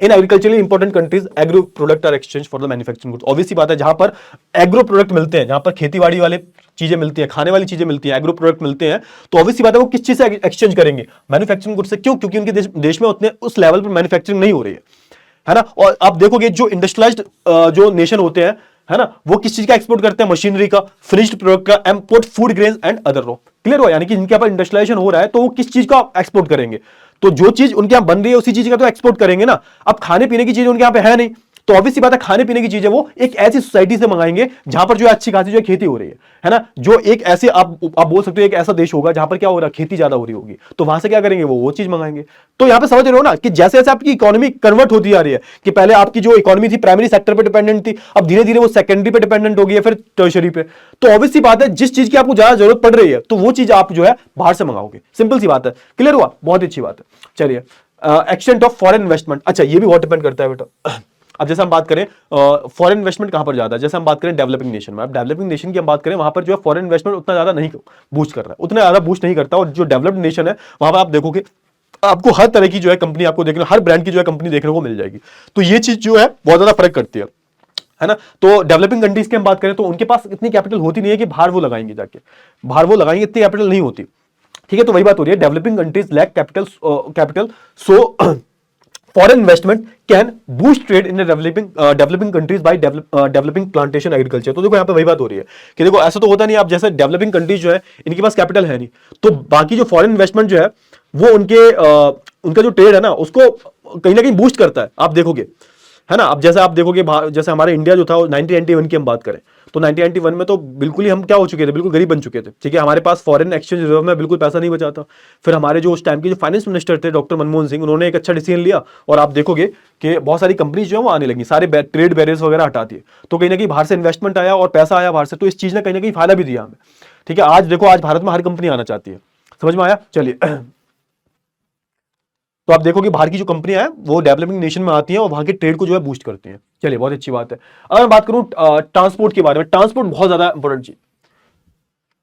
In agriculturally important countries agro product are exchange for the manufacturing goods. Obvious सी बात है, जहां पर एग्रो प्रोडक्ट मिलते हैं, जहां पर खेतीबाड़ी वाले चीजें मिलती है, खाने वाली चीजें मिलती है, एग्रो प्रोडक्ट मिलते हैं, तो ऑब्वियस सी बात है वो किस चीज से एक्सचेंज करेंगे, मैन्युफैक्चरिंग गुड्स से। क्यों, क्योंकि उनके देश में उतने उस लेवल पर मैन्युफैक्चरिंग नहीं हो रही है ना। और आप देखोगे जो इंडस्ट्रियलाइज्ड जो नेशन होते हैं, है ना, वो किस चीज का एक्सपोर्ट करते हैं, मशीनरी का, फिनिश्ड प्रोडक्ट का, import food grains and other raw. Clear हो, यानी कि जिनके यहाँ इंडस्ट्रियलाइजेशन हो रहा है तो वो किस चीज का एक्सपोर्ट करेंगे, तो जो चीज उनके यहाँ बन रही है उसी चीज का तो एक्सपोर्ट करेंगे ना। अब खाने पीने की चीज उनके यहाँ पे है नहीं, तो ऑब्वियस सी बात है खाने पीने की चीजें वो एक ऐसी सोसाइटी से मंगाएंगे जहां पर जो अच्छी खासी जो खेती हो रही है ना, जो एक ऐसे आप बोल सकते हो एक ऐसा देश होगा जहां पर क्या हो रहा है, खेती ज्यादा हो रही होगी, तो वहां से क्या करेंगे, वो चीज मंगाएंगे। तो यहां पे समझ रहे हो ना कि जैसे जैसे आपकी इकोनॉमी कन्वर्ट होती जा रही है, कि पहले आपकी जो इकोनॉमी थी प्राइमरी सेक्टर पे डिपेंडेंट थी, अब धीरे धीरे वो सेकेंडरी पे डिपेंडेंट हो गई है, फिर टर्शरी पे। तो ऑब्वियस सी बात है जिस चीज की आपको ज्यादा जरूरत पड़ रही है तो वो चीज आप जो है बाहर से मंगाओगे, सिंपल सी बात है। क्लियर हुआ, बहुत अच्छी बात है। चलिए, एक्सटेंट ऑफ फॉरेन इन्वेस्टमेंट, अच्छा ये भी बहुत डिपेंड करता है बेटा। अब जैसे हम बात करें फॉरेन इन्वेस्टमेंट कहां पर ज्यादा है, जैसे हम बात करें डेवलपिंग नेशन में, अब डेवलपिंग नेशन की हम बात करें वहां पर जो है फॉरेन इन्वेस्टमेंट उतना ज्यादा नहीं बूस्ट कर रहा है, उतना ज्यादा बूस्ट नहीं करता। और जो डेवलप्ड नेशन है वहां पर आप देखोगे आपको हर तरह की जो है कंपनी आपको देखने, हर ब्रांड की जो है कंपनी देखने को मिल जाएगी। तो ये चीज जो है बहुत ज्यादा फर्क करती है ना। तो डेवलपिंग कंट्रीज की हम बात करें तो उनके पास इतनी कैपिटल होती नहीं है कि बाहर वो लगाएंगे, जाके बाहर वो लगाएंगे, इतनी कैपिटल नहीं होती, ठीक है। तो वही बात हो रही है, developing countries lack capital so foreign investment can boost trade in the developing countries by developing plantation agriculture। तो देखो यहाँ पे वही बात हो रही है कि देखो ऐसा तो होता नहीं, आप जैसे डेवलपिंग कंट्रीज जो है इनके पास कैपिटल है नहीं, तो बाकी जो फॉरेन इन्वेस्टमेंट जो है वो उनका जो ट्रेड है ना उसको कहीं ना कहीं बूस्ट करता है, आप देखोगे, है ना। अब जैसे आप देखोगे जैसे हमारे इंडिया जो था 1991 की हम बात करें तो 1991 में तो बिल्कुल ही हम क्या हो चुके थे, बिल्कुल गरीब बन चुके थे, ठीक है। हमारे पास फॉरेन एक्सचेंज रिजर्व में बिल्कुल पैसा नहीं बचा था। फिर हमारे जो उस टाइम के जो फाइनेंस मिनिस्टर थे डॉक्टर मनमोहन सिंह, उन्होंने एक अच्छा डिसीजन लिया और आप देखोगे कि बहुत सारी कंपनीज जो है वो आने लगी, सारे ट्रेड बैरियर्स वगैरह हटा दिए, तो कहीं ना कहीं बाहर से इन्वेस्टमेंट आया और पैसा आया बाहर से, तो इस चीज ने कहीं ना कहीं फायदा भी दिया हमें, ठीक है। आज देखो आज भारत में हर कंपनी आना चाहती है, समझ में आया। चलिए, तो आप देखोगे बाहर की जो कंपनियां हैं वो डेवलपिंग नेशन में आती हैं और वहां के ट्रेड को जो है बूस्ट करती हैं। चलिए, बहुत अच्छी बात है। अगर मैं बात करूं ट्रांसपोर्ट के बारे में, ट्रांसपोर्ट बहुत ज्यादा इंपॉर्टेंट चीज।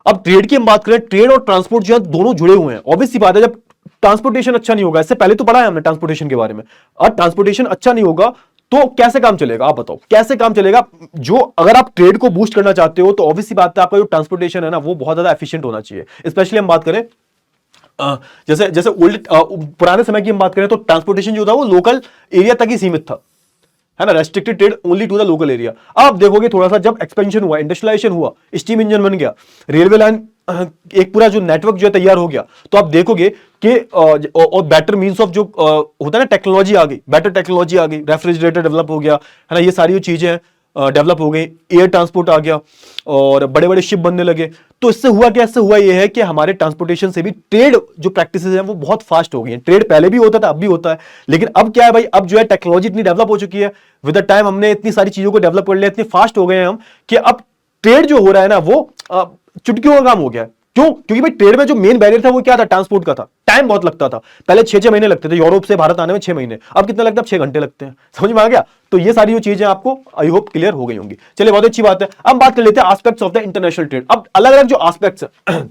अब ट्रेड की हम बात करें, ट्रेड और ट्रांसपोर्ट जो है दोनों जुड़े हुए हैं। ऑब्वियस सी बात है जब ट्रांसपोर्टेशन अच्छा नहीं होगा, इससे पहले तो पढ़ा है हमने ट्रांसपोर्टेशन के बारे में, और ट्रांसपोर्टेशन अच्छा नहीं होगा तो कैसे काम चलेगा, आप बताओ कैसे काम चलेगा। जो अगर आप ट्रेड को बूस्ट करना चाहते हो तो ऑब्वियस सी बात है आपका जो ट्रांसपोर्टेशन है ना वो बहुत ज्यादा एफिशिएंट होना चाहिए। स्पेशली हम बात करें जैसे जैसे ओल्ड पुराने समय की हम बात करें तो ट्रांसपोर्टेशन जो था वो लोकल एरिया तक ही सीमित था, है ना, restricted trade only to the local area. अब देखोगे थोड़ा सा जब एक्सपेंशन हुआ, इंडस्ट्रियलाइजेशन हुआ, स्टीम इंजन बन गया, रेलवे लाइन एक पूरा जो नेटवर्क जो है तैयार हो गया, तो आप देखोगे कि और बेटर मींस ऑफ जो होता है ना टेक्नोलॉजी आ गई, बेटर टेक्नोलॉजी आ गई, रेफ्रिजरेटर डेवलप हो गया, है ना, ये सारी जो चीजें डेवलप हो गई, एयर ट्रांसपोर्ट आ गया और बड़े बड़े शिप बनने लगे। तो इससे हुआ क्या, इससे हुआ ये है कि हमारे ट्रांसपोर्टेशन से भी ट्रेड जो प्रैक्टिसेस हैं वो बहुत फास्ट हो गई हैं। ट्रेड पहले भी होता था, अब भी होता है, लेकिन अब क्या है भाई, अब जो है टेक्नोलॉजी इतनी डेवलप हो चुकी है, विद द टाइम हमने इतनी सारी चीजों को डेवलप कर लिया, इतने फास्ट हो गए हैं हम कि अब ट्रेड जो हो रहा है ना वो चुटकियों का काम हो गया है। क्यों, क्योंकि भाई ट्रेड में जो मेन बैरियर था वो क्या था, ट्रांसपोर्ट का था। टाइम बहुत लगता था, पहले 6-6 महीने लगते थे यूरोप से भारत आने में, 6 महीने, अब कितना लगता है, 6 घंटे लगते हैं। समझ में आ गया। तो ये सारी जो चीजें आपको आई होप क्लियर हो गई होंगी। चलिए, बहुत अच्छी बात है। अब बात कर लेते हैं aspects of the international trade. अब अलग अलग जो एस्पेक्ट्स है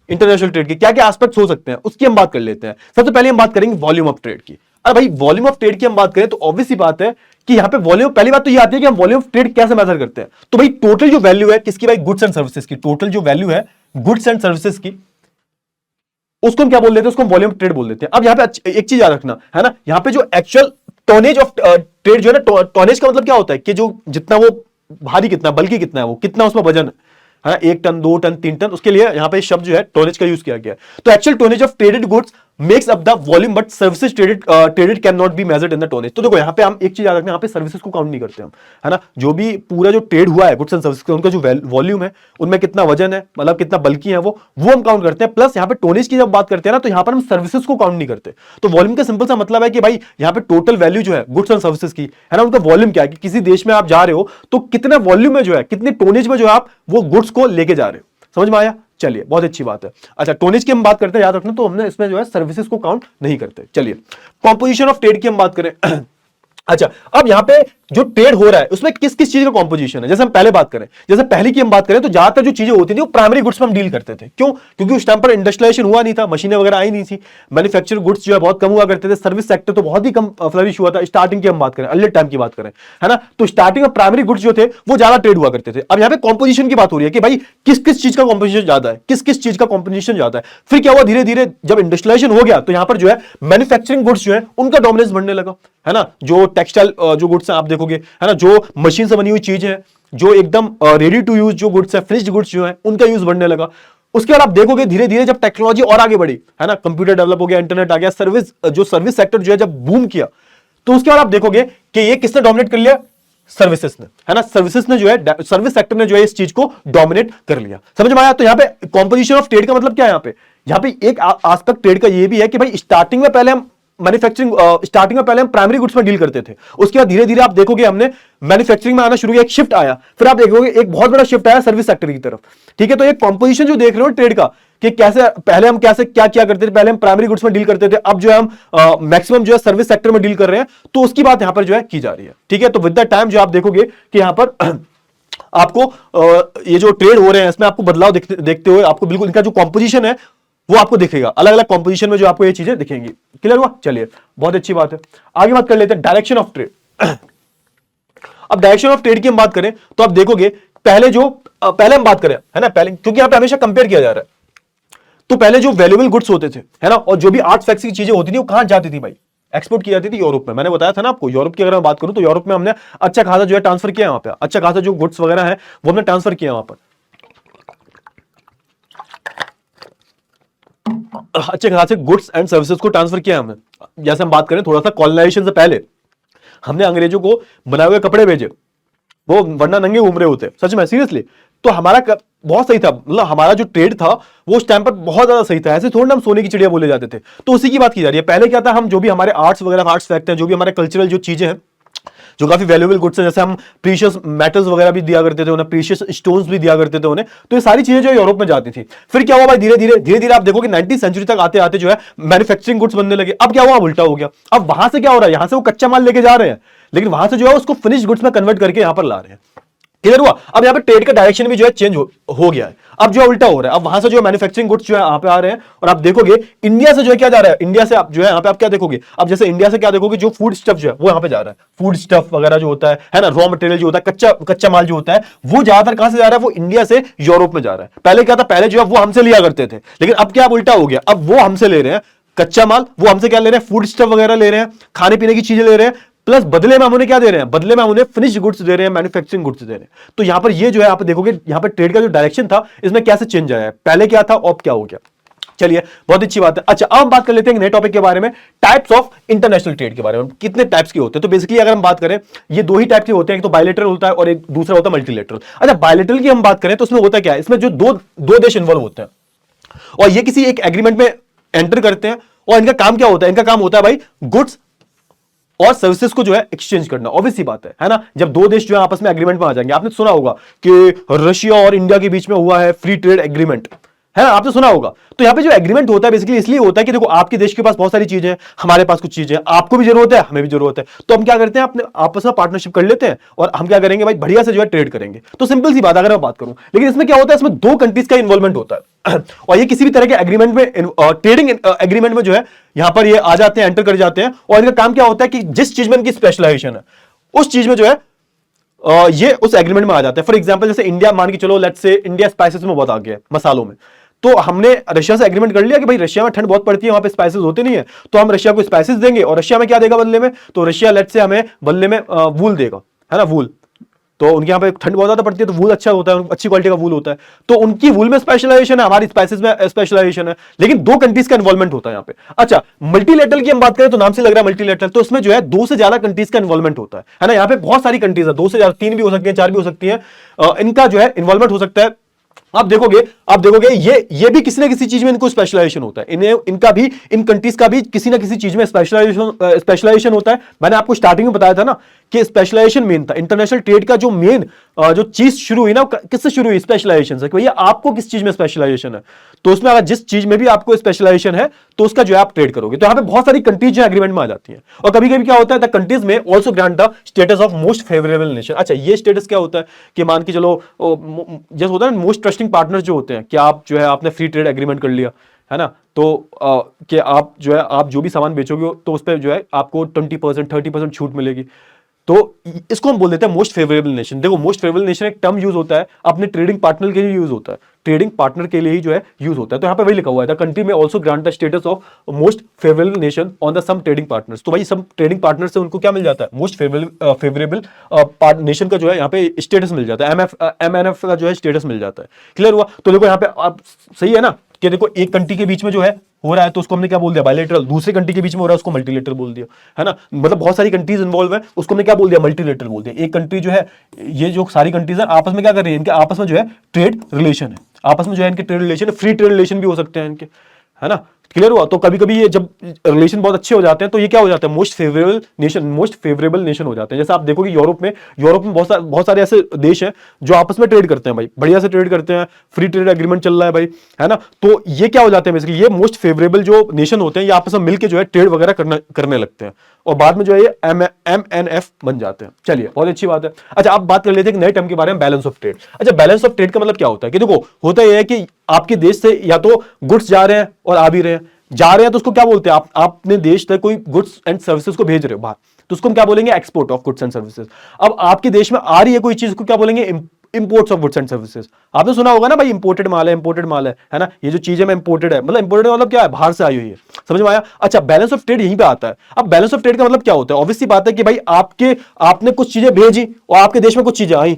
इंटरनेशनल ट्रेड के, क्या क्या एस्पेक्ट्स हो सकते हैं उसकी हम बात कर लेते हैं। सबसे पहले हम बात करेंगे वॉल्यूम ऑफ ट्रेड की। अरे भाई वॉल्यूम ऑफ ट्रेड की हम बात करें तो ऑब्वियस सी बात है कि यहां पे वॉल्यूम, पहली बात तो ये आती है कि हम वॉल्यूम ऑफ ट्रेड कैसे मेजर करते हैं। तो भाई टोटल जो वैल्यू है किसकी, भाई गुड्स एंड सर्विसेज की, टोटल जो वैल्यू है गुड्स एंड सर्विसेज की, उसको हम क्या बोल देते हैं, उसको हम वॉल्यूम ऑफ ट्रेड बोल देते हैं। अब यहां पे एक चीज याद रखना है ना, यहां पे जो एक्चुअल टोनेज ऑफ ट्रेड जो है ना, टोनेज का मतलब क्या होता है कि जो जितना वो भारी कितना, बल्कि कितना है, वो कितना उसमें वजन है ना, 1 टन 2 टन 3 टन, उसके लिए यहाँ पे शब्द जो है टोनेज का यूज किया गया है। तो actual tonnage of traded goods makes up the volume but services traded can not be measured in the tonnage. तो देखो यहाँ पे हम एक चीज याद रखते हैं, यहाँ पे सर्विसेज को काउंट नहीं करते हम, है ना, जो भी पूरा जो ट्रेड हुआ है गुड्स एंड सर्विसेज का, उनका जो वॉल्यूम है, उनमें कितना वजन है, मतलब कितना बल्कि है वो हम काउंट करते हैं। प्लस यहाँ पे टोनेज की जब बात करते हैं ना, तो यहाँ पर हम सर्विसेज को काउंट नहीं करते। तो वॉल्यूम का सिंपल सा मतलब है कि भाई यहाँ पे टोटल वैल्यू जो है गुड्स एंड सर्विसेज की, है ना, उनका वॉल्यूम क्या है, कि किसी देश में आप जा रहे हो तो कितना वॉल्यूम में जो है, कितने टोनेज में जो है आप वो गुड्स को लेके जा रहे हो। समझ में आया? चलिए, बहुत अच्छी बात है। अच्छा, टोनेज की हम बात करते हैं, याद रखना, तो हमने इसमें जो है सर्विसेज को काउंट नहीं करते। चलिए, कॉम्पोजिशन ऑफ ट्रेड की हम बात करें। अच्छा, अब यहां पे जो ट्रेड हो रहा है उसमें किस किस चीज का कॉम्पोजिशन है, जैसे हम पहले बात करें, जैसे पहले की हम बात करें तो ज्यादातर जो चीजें होती थी वो प्राइमरी गुड्स में हम डील करते थे। क्यों? क्योंकि उस टाइम पर इंडस्ट्रियलाइजेशन हुआ नहीं था, मशीनें वगैरह आई नहीं थी, मैन्युफैक्चर गुड्स जो है बहुत कम हुआ करते थे, सर्विस सेक्टर तो बहुत ही कम फ्लरिश हुआ था। स्टार्टिंग की हम बात करें, अर्ली टाइम की बात करें, है ना, तो स्टार्टिंग में प्राइमरी गुड्स जो थे वो ज्यादा ट्रेड हुआ करते थे। अब यहाँ पे कॉम्पोजिशन की बात हो रही है कि भाई किस किस चीज का कॉम्पोजिशन ज्यादा है, किस किस चीज का कॉम्पोजिशन ज्यादा है। फिर क्या हुआ, धीरे धीरे जब इंडस्ट्रियलाइजेशन हो गया तो यहाँ पर जो है मैन्युफैक्चरिंग गुड्स जो है उनका डोमिनेंस बढ़ने लगा, है ना, जो टेक्सटाइल जो गुड्स हैं आप देखोगे, है ना, जो मशीन से बनी हुई चीज है, जो एकदम रेडी टू यूज जो गुड्स है, फिनिश्ड गुड्स जो है, उनका यूज बढ़ने लगा। उसके बाद आप देखोगे धीरे धीरे जब टेक्नोलॉजी और आगे बढ़ी, है ना, कंप्यूटर डेवलप हो गया, इंटरनेट आ गया, सर्विस सेक्टर जो है जब बूम किया, तो उसके बाद आप देखोगे कि ये किसने डोमिनेट कर लिया? सर्विसेज ने, है ना, सर्विसेज ने जो है, सर्विस सेक्टर ने जो है इस चीज को डोमिनेट कर लिया। समझ में आया? तो यहाँ पे कॉम्पोजिशन ऑफ ट्रेड का मतलब क्या है? यहाँ पे एक एस्पेक्ट ट्रेड का ये भी है कि भाई स्टार्टिंग में पहले हम मैन्युफैक्चरिंग, स्टार्टिंग में पहले हम प्राइमरी गुड्स में डील करते थे, उसके बाद धीरे धीरे आप देखोगे हमने मैन्युफैक्चरिंग में आना शुरू किया, एक शिफ्ट आया, फिर आप देखोगे एक बहुत बड़ा शिफ्ट आया सर्विस सेक्टर की तरफ। ठीक है, तो एक कॉम्पोजिशन जो देख रहे हो ट्रेड का, कि कैसे पहले हम कैसे क्या क्या करते थे, पहले हम प्राइमरी गुड्स में डील करते थे, अब जो है हम मैक्सिमम जो है सर्विस सेक्टर में डील कर रहे हैं, तो उसकी बात यहां पर जो है की जा रही है। ठीक है, तो विद द टाइम जो आप देखोगे कि यहां पर आपको ये जो ट्रेड हो रहे हैं इसमें आपको बदलाव देखते हुए आपको बिल्कुल इनका जो कॉम्पोजिशन है वो आपको दिखेगा, अलग अलग कॉम्पोजिशन में जो आपको ये चीजें दिखेंगी। क्लियर हुआ? चलिए, बहुत अच्छी बात है। आगे बात कर लेते हैं डायरेक्शन ऑफ ट्रेड। अब डायरेक्शन ऑफ ट्रेड की हम बात करें तो आप देखोगे पहले हम बात करें, है ना, पहले, क्योंकि यहां पे हमेशा कंपेयर किया जा रहा है, तो पहले जो वैल्यूएबल गुड्स होते थे, है ना, और जो भी आर्टिफैक्ट्स की चीजें होती थी वो कहां जाती थी भाई? एक्सपोर्ट की जाती थी यूरोप में। मैंने बताया था ना आपको, यूरोप की अगर मैं बात करूं तो यूरोप में हमने अच्छा खासा जो है ट्रांसफर किया, वहां पे अच्छा खासा जो गुड्स वगैरह है वो हमने ट्रांसफर किया वहां पर, अच्छे खासे गुड्स एंड सर्विसेज को ट्रांसफर किया हमने। जैसे हम बात करें थोड़ा सा कॉलोनाइजेशन से पहले हमने अंग्रेजों को बनाए हुए कपड़े भेजे, वो वरना नंगे घूम रहे होते, सच में, सीरियसली। तो हमारा बहुत सही था, मतलब हमारा जो ट्रेड था वो उस टाइम पर बहुत ज्यादा सही था, ऐसे थोड़ा ना हम सोने की चिड़िया बोले जाते थे। तो उसी की बात की जा रही है। पहले क्या था, हम जो भी हमारे आर्ट्स वगैरह, आर्ट्स फैक्ट है, जो भी हमारे कल्चरल जो चीजें हैं, जो काफी वैल्यूएबल गुड्स है, जैसे हम प्रीशियस मेटल्स वगैरह भी दिया करते थे उन्हें, प्रीशियस स्टोन्स भी दिया करते थे उन्हें, तो ये सारी चीजें जो यूरोप में जाती थी। फिर क्या हुआ भाई, धीरे धीरे आप देखोगे 19वीं सेंचुरी तक आते आते जो है मैन्युफैक्चरिंग गुड्स बनने लगे। अब क्या हुआ, उल्टा हो गया। अब वहां से क्या हो रहा है, यहां से वो कच्चा माल लेके जा रहे हैं, लेकिन वहां से जो है उसको फिनिश गुड्स में कन्वर्ट करके यहां पर ला रहे हैं। क्लियर हुआ? अब यहाँ पे ट्रेड का डायरेक्शन भी जो है चेंज हो गया है, अब जो है उल्टा हो रहा है। अब वहां से जो है मैन्युफैक्चरिंग गुड्स जो है यहाँ पे आ रहे हैं, और आप देखोगे इंडिया से जो है क्या जा रहा है, इंडिया से आप जो है यहाँ पे आप क्या देखोगे, अब जैसे इंडिया से क्या देखोगे, जो फूड स्टफ जो है वो यहाँ पे जा रहा है, फूड स्टफ वगैरह जो होता है ना, रॉ मटेरियल जो होता है, कच्चा माल जो होता है, वो ज्यादातर कहां से जा रहा है, वो इंडिया से यूरोप में जा रहा है। पहले क्या था, पहले जो है वो हमसे लिया करते थे, लेकिन अब क्या उल्टा हो गया, अब वो हमसे ले रहे हैं कच्चा माल, वो हमसे क्या ले रहे हैं, फूड स्टफ वगैरह ले रहे हैं, खाने पीने की चीजें ले रहे हैं, प्लस बदले में हम उन्हें क्या दे रहे हैं, बदले में हम उन्हें फिनिश गुड्स दे रहे हैं, मैन्युफैक्चरिंग गुड्स दे रहे हैं। तो यहां पर ये जो है आप देखोगे यहां पर ट्रेड का जो डायरेक्शन था इसमें कैसे चेंज आया है, पहले क्या था अब क्या हो गया। चलिए, बहुत अच्छी बात है। अच्छा, अब हम बात कर लेते हैं नए टॉपिक के बारे में, टाइप्स ऑफ इंटरनेशनल ट्रेड के बारे में। कितने टाइप्स के होते हैं, तो बेसिकली अगर हम बात करें ये दो ही टाइप के होते हैं, एक तो बायलैटरल होता है और एक दूसरा होता है मल्टीलैटरल। अच्छा, बायलैटरल की हम बात करें तो उसमें होता क्या है, इसमें जो दो देश इन्वॉल्व होते हैं और ये किसी एक एग्रीमेंट में एंटर करते हैं, और इनका काम क्या होता है, इनका काम होता है भाई गुड्स और सर्विसेज को जो है एक्सचेंज करना। ऑब्वियस सी बात है ना, जब दो देश जो है आपस में एग्रीमेंट में आ जाएंगे, आपने सुना होगा कि रशिया और इंडिया के बीच में हुआ है फ्री ट्रेड एग्रीमेंट, है ना, आपने सुना होगा। तो यहाँ पे जो एग्रीमेंट होता है बेसिकली इसलिए होता है कि देखो आपके देश के पास बहुत सारी चीजें हैं, हमारे पास कुछ चीजें हैं, आपको भी जरूरत है, हमें भी जरूरत है, तो हम क्या करते हैं, अपने आपस में पार्टनरशिप कर लेते हैं और हम क्या करेंगे भाई, बढ़िया से जो है ट्रेड करेंगे। तो सिंपल सी बात अगर मैं बात करूं, लेकिन इसमें क्या होता है, इसमें दो कंट्रीज का इन्वॉल्वमेंट होता है और ये किसी भी तरह के एग्रीमेंट में, ट्रेडिंग एग्रीमेंट में जो है यहां पर ये आ जाते हैं, एंटर कर जाते हैं, और इनका काम क्या होता है कि जिस चीज में इनकी स्पेशलाइजेशन है उस चीज में जो है ये उस एग्रीमेंट में आ जाता है। फॉर एग्जांपल जैसे इंडिया मान के चलो, लेट्स से इंडिया स्पाइसेस में बहुत आगे है, मसालों में, तो हमने रशिया से एग्रीमेंट कर लिया कि भाई रशिया में ठंड बहुत पड़ती है, वहां पे स्पाइसेस होते नहीं है, तो हम रशिया को स्पाइसेस देंगे और रशिया में क्या देगा बदले में, तो रशिया लेट्स से हमें बदले में वूल देगा, है ना, वूल। तो उनके यहाँ पे ठंड बहुत ज्यादा पड़ती है, तो वूल अच्छा होता है, अच्छी क्वालिटी का वूल होता है, तो उनकी वूल में स्पेशलाइजेशन है, हमारी स्पाइसेस में स्पेशलाइजेशन है, लेकिन दो कंट्रीज का इन्वॉल्वमेंट होता है यहाँ पे। अच्छा, मल्टीलेटरल की हम बात करें तो नाम से लग रहा है मल्टीलेटरल, तो इसमें जो है दो से ज्यादा कंट्रीज का इन्वॉल्वमेंट होता है ना। यहाँ पे बहुत सारी कंट्रीज है, दो से ज्यादा, तीन भी हो सकती है, चार भी हो सकती है, इनका जो है इन्वॉल्वमेंट हो सकता है। आप देखोगे ये भी किसी ना किसी चीज में इनको स्पेशलाइजेशन होता है, इन्हें इनका भी, इन कंट्रीज का भी किसी ना किसी चीज में स्पेशलाइजेशन होता है। मैंने आपको स्टार्टिंग में बताया था ना कि स्पेशलाइजेशन मेन था, इंटरनेशनल ट्रेड का जो मेन जो चीज शुरू हुई ना, किससे शुरू हुई? स्पेशलाइजेशन से, कि भैया आपको किस चीज में स्पेशलाइजेशन है, तो उसमें अगर जिस चीज में भी आपको स्पेशलाइजेशन है तो उसका जो है आप ट्रेड करोगे। तो यहां पे बहुत सारी कंट्रीज जो एग्रीमेंट में आ जाती हैं, और कभी कभी क्या होता है, द कंट्रीज में also grant the status of most favourable nation. अच्छा, ये स्टेटस क्या होता है कि मान के चलो, जैसे होता है ना मोस्ट ट्रस्टिंग पार्टनर्स जो होते हैं, कि आप जो है आपने फ्री ट्रेड एग्रीमेंट कर लिया है ना, तो कि आप जो है आप जो भी सामान बेचोगे तो उस पर जो है आपको 20% 30% छूट मिलेगी। तो इसको हम बोल देते हैं मोस्ट फेवरेबल नेशन। देखो, मोस्ट फेवरेबल नेशन एक टर्म यूज होता है, अपने ट्रेडिंग पार्टनर के लिए यूज होता है, ट्रेडिंग पार्टनर के लिए ही जो है यूज होता है। तो यहाँ पे वही लिखा हुआ है, द कंट्री में also grant the status of most favourable nation on the some trading partners. तो भाई सब ट्रेडिंग पार्टनर से उनको क्या मिल जाता है? मोस्ट फेवरेबल नेशन का जो है यहाँ पे स्टेटस मिल जाता है, MNF का जो है स्टेटस मिल जाता है। क्लियर हुआ? तो देखो यहाँ पे आप सही है ना, कि देखो एक कंट्री के बीच में जो है हो रहा है तो उसको हमने क्या बोल दिया? बायलैटरल। दूसरे कंट्री के बीच में हो रहा है उसको मल्टीलेटरल बोल दिया, है ना। मतलब बहुत सारी कंट्रीज इन्वॉल्व है, उसको हमने क्या बोल दिया? मल्टीलेटरल बोल दिया। एक कंट्री जो है, ये जो सारी कंट्रीज है आपस में क्या कर रही है? इनके आपस में जो है ट्रेड रिलेशन है, आपस में जो है इनके ट्रेड रिलेशन है, फ्री ट्रेड रिलेशन भी हो सकते हैं इनके, है ना। क्लियर हुआ? तो कभी कभी ये जब रिलेशन बहुत अच्छे हो जाते हैं तो ये क्या हो जाता है? मोस्ट फेवरेबल नेशन हो जाते हैं। जैसे आप देखोगे यूरोप में बहुत सारे ऐसे देश हैं जो आपस में ट्रेड करते हैं भाई, बढ़िया से ट्रेड करते हैं, फ्री ट्रेड एग्रीमेंट चल रहा है भाई, है ना। तो ये क्या हो जाते हैं बेसिकली, ये मोस्ट फेवरेबल जो नेशन होते हैं, ये आपस में मिलकर जो है ट्रेड वगैरह करने लगते हैं, और बाद में जो है ये MNF बन जाते हैं। चलिए, बहुत अच्छी बात है। अच्छा, अब बात कर लेते हैं एक नए टर्म के बारे में, बैलेंस ऑफ ट्रेड। अच्छा, बैलेंस ऑफ ट्रेड का मतलब क्या होता है? कि देखो, होता यह है कि आपके देश से या तो गुड्स जा रहे हैं और आ भी रहे हैं, जा रहे हैं तो उसको क्या बोलते हैं? आप अपने देश से कोई गुड्स एंड सर्विसेज को भेज रहे हो बाहर, तो उसको हम क्या बोलेंगे? Export of goods and services. अब आपके देश में आ रही है कोई चीज, को क्या बोलेंगे? Imports of goods and services. आपने सुना होगा ना भाई, इंपोर्टेड माल है, इंपोर्टेड माल है ना। ये जो चीजें में इंपोर्टेड है, मतलब इंपोर्टेड मतलब क्या है? बाहर से आई हुई है। समझ में आया? अच्छा, बैलेंस ऑफ ट्रेड यहीं पे आता है। अब बैलेंस ऑफ ट्रेड का मतलब क्या होता है? ऑब्वियसली बात है कि भाई आपने कुछ चीजें भेजी और आपके देश में कुछ चीजें आई,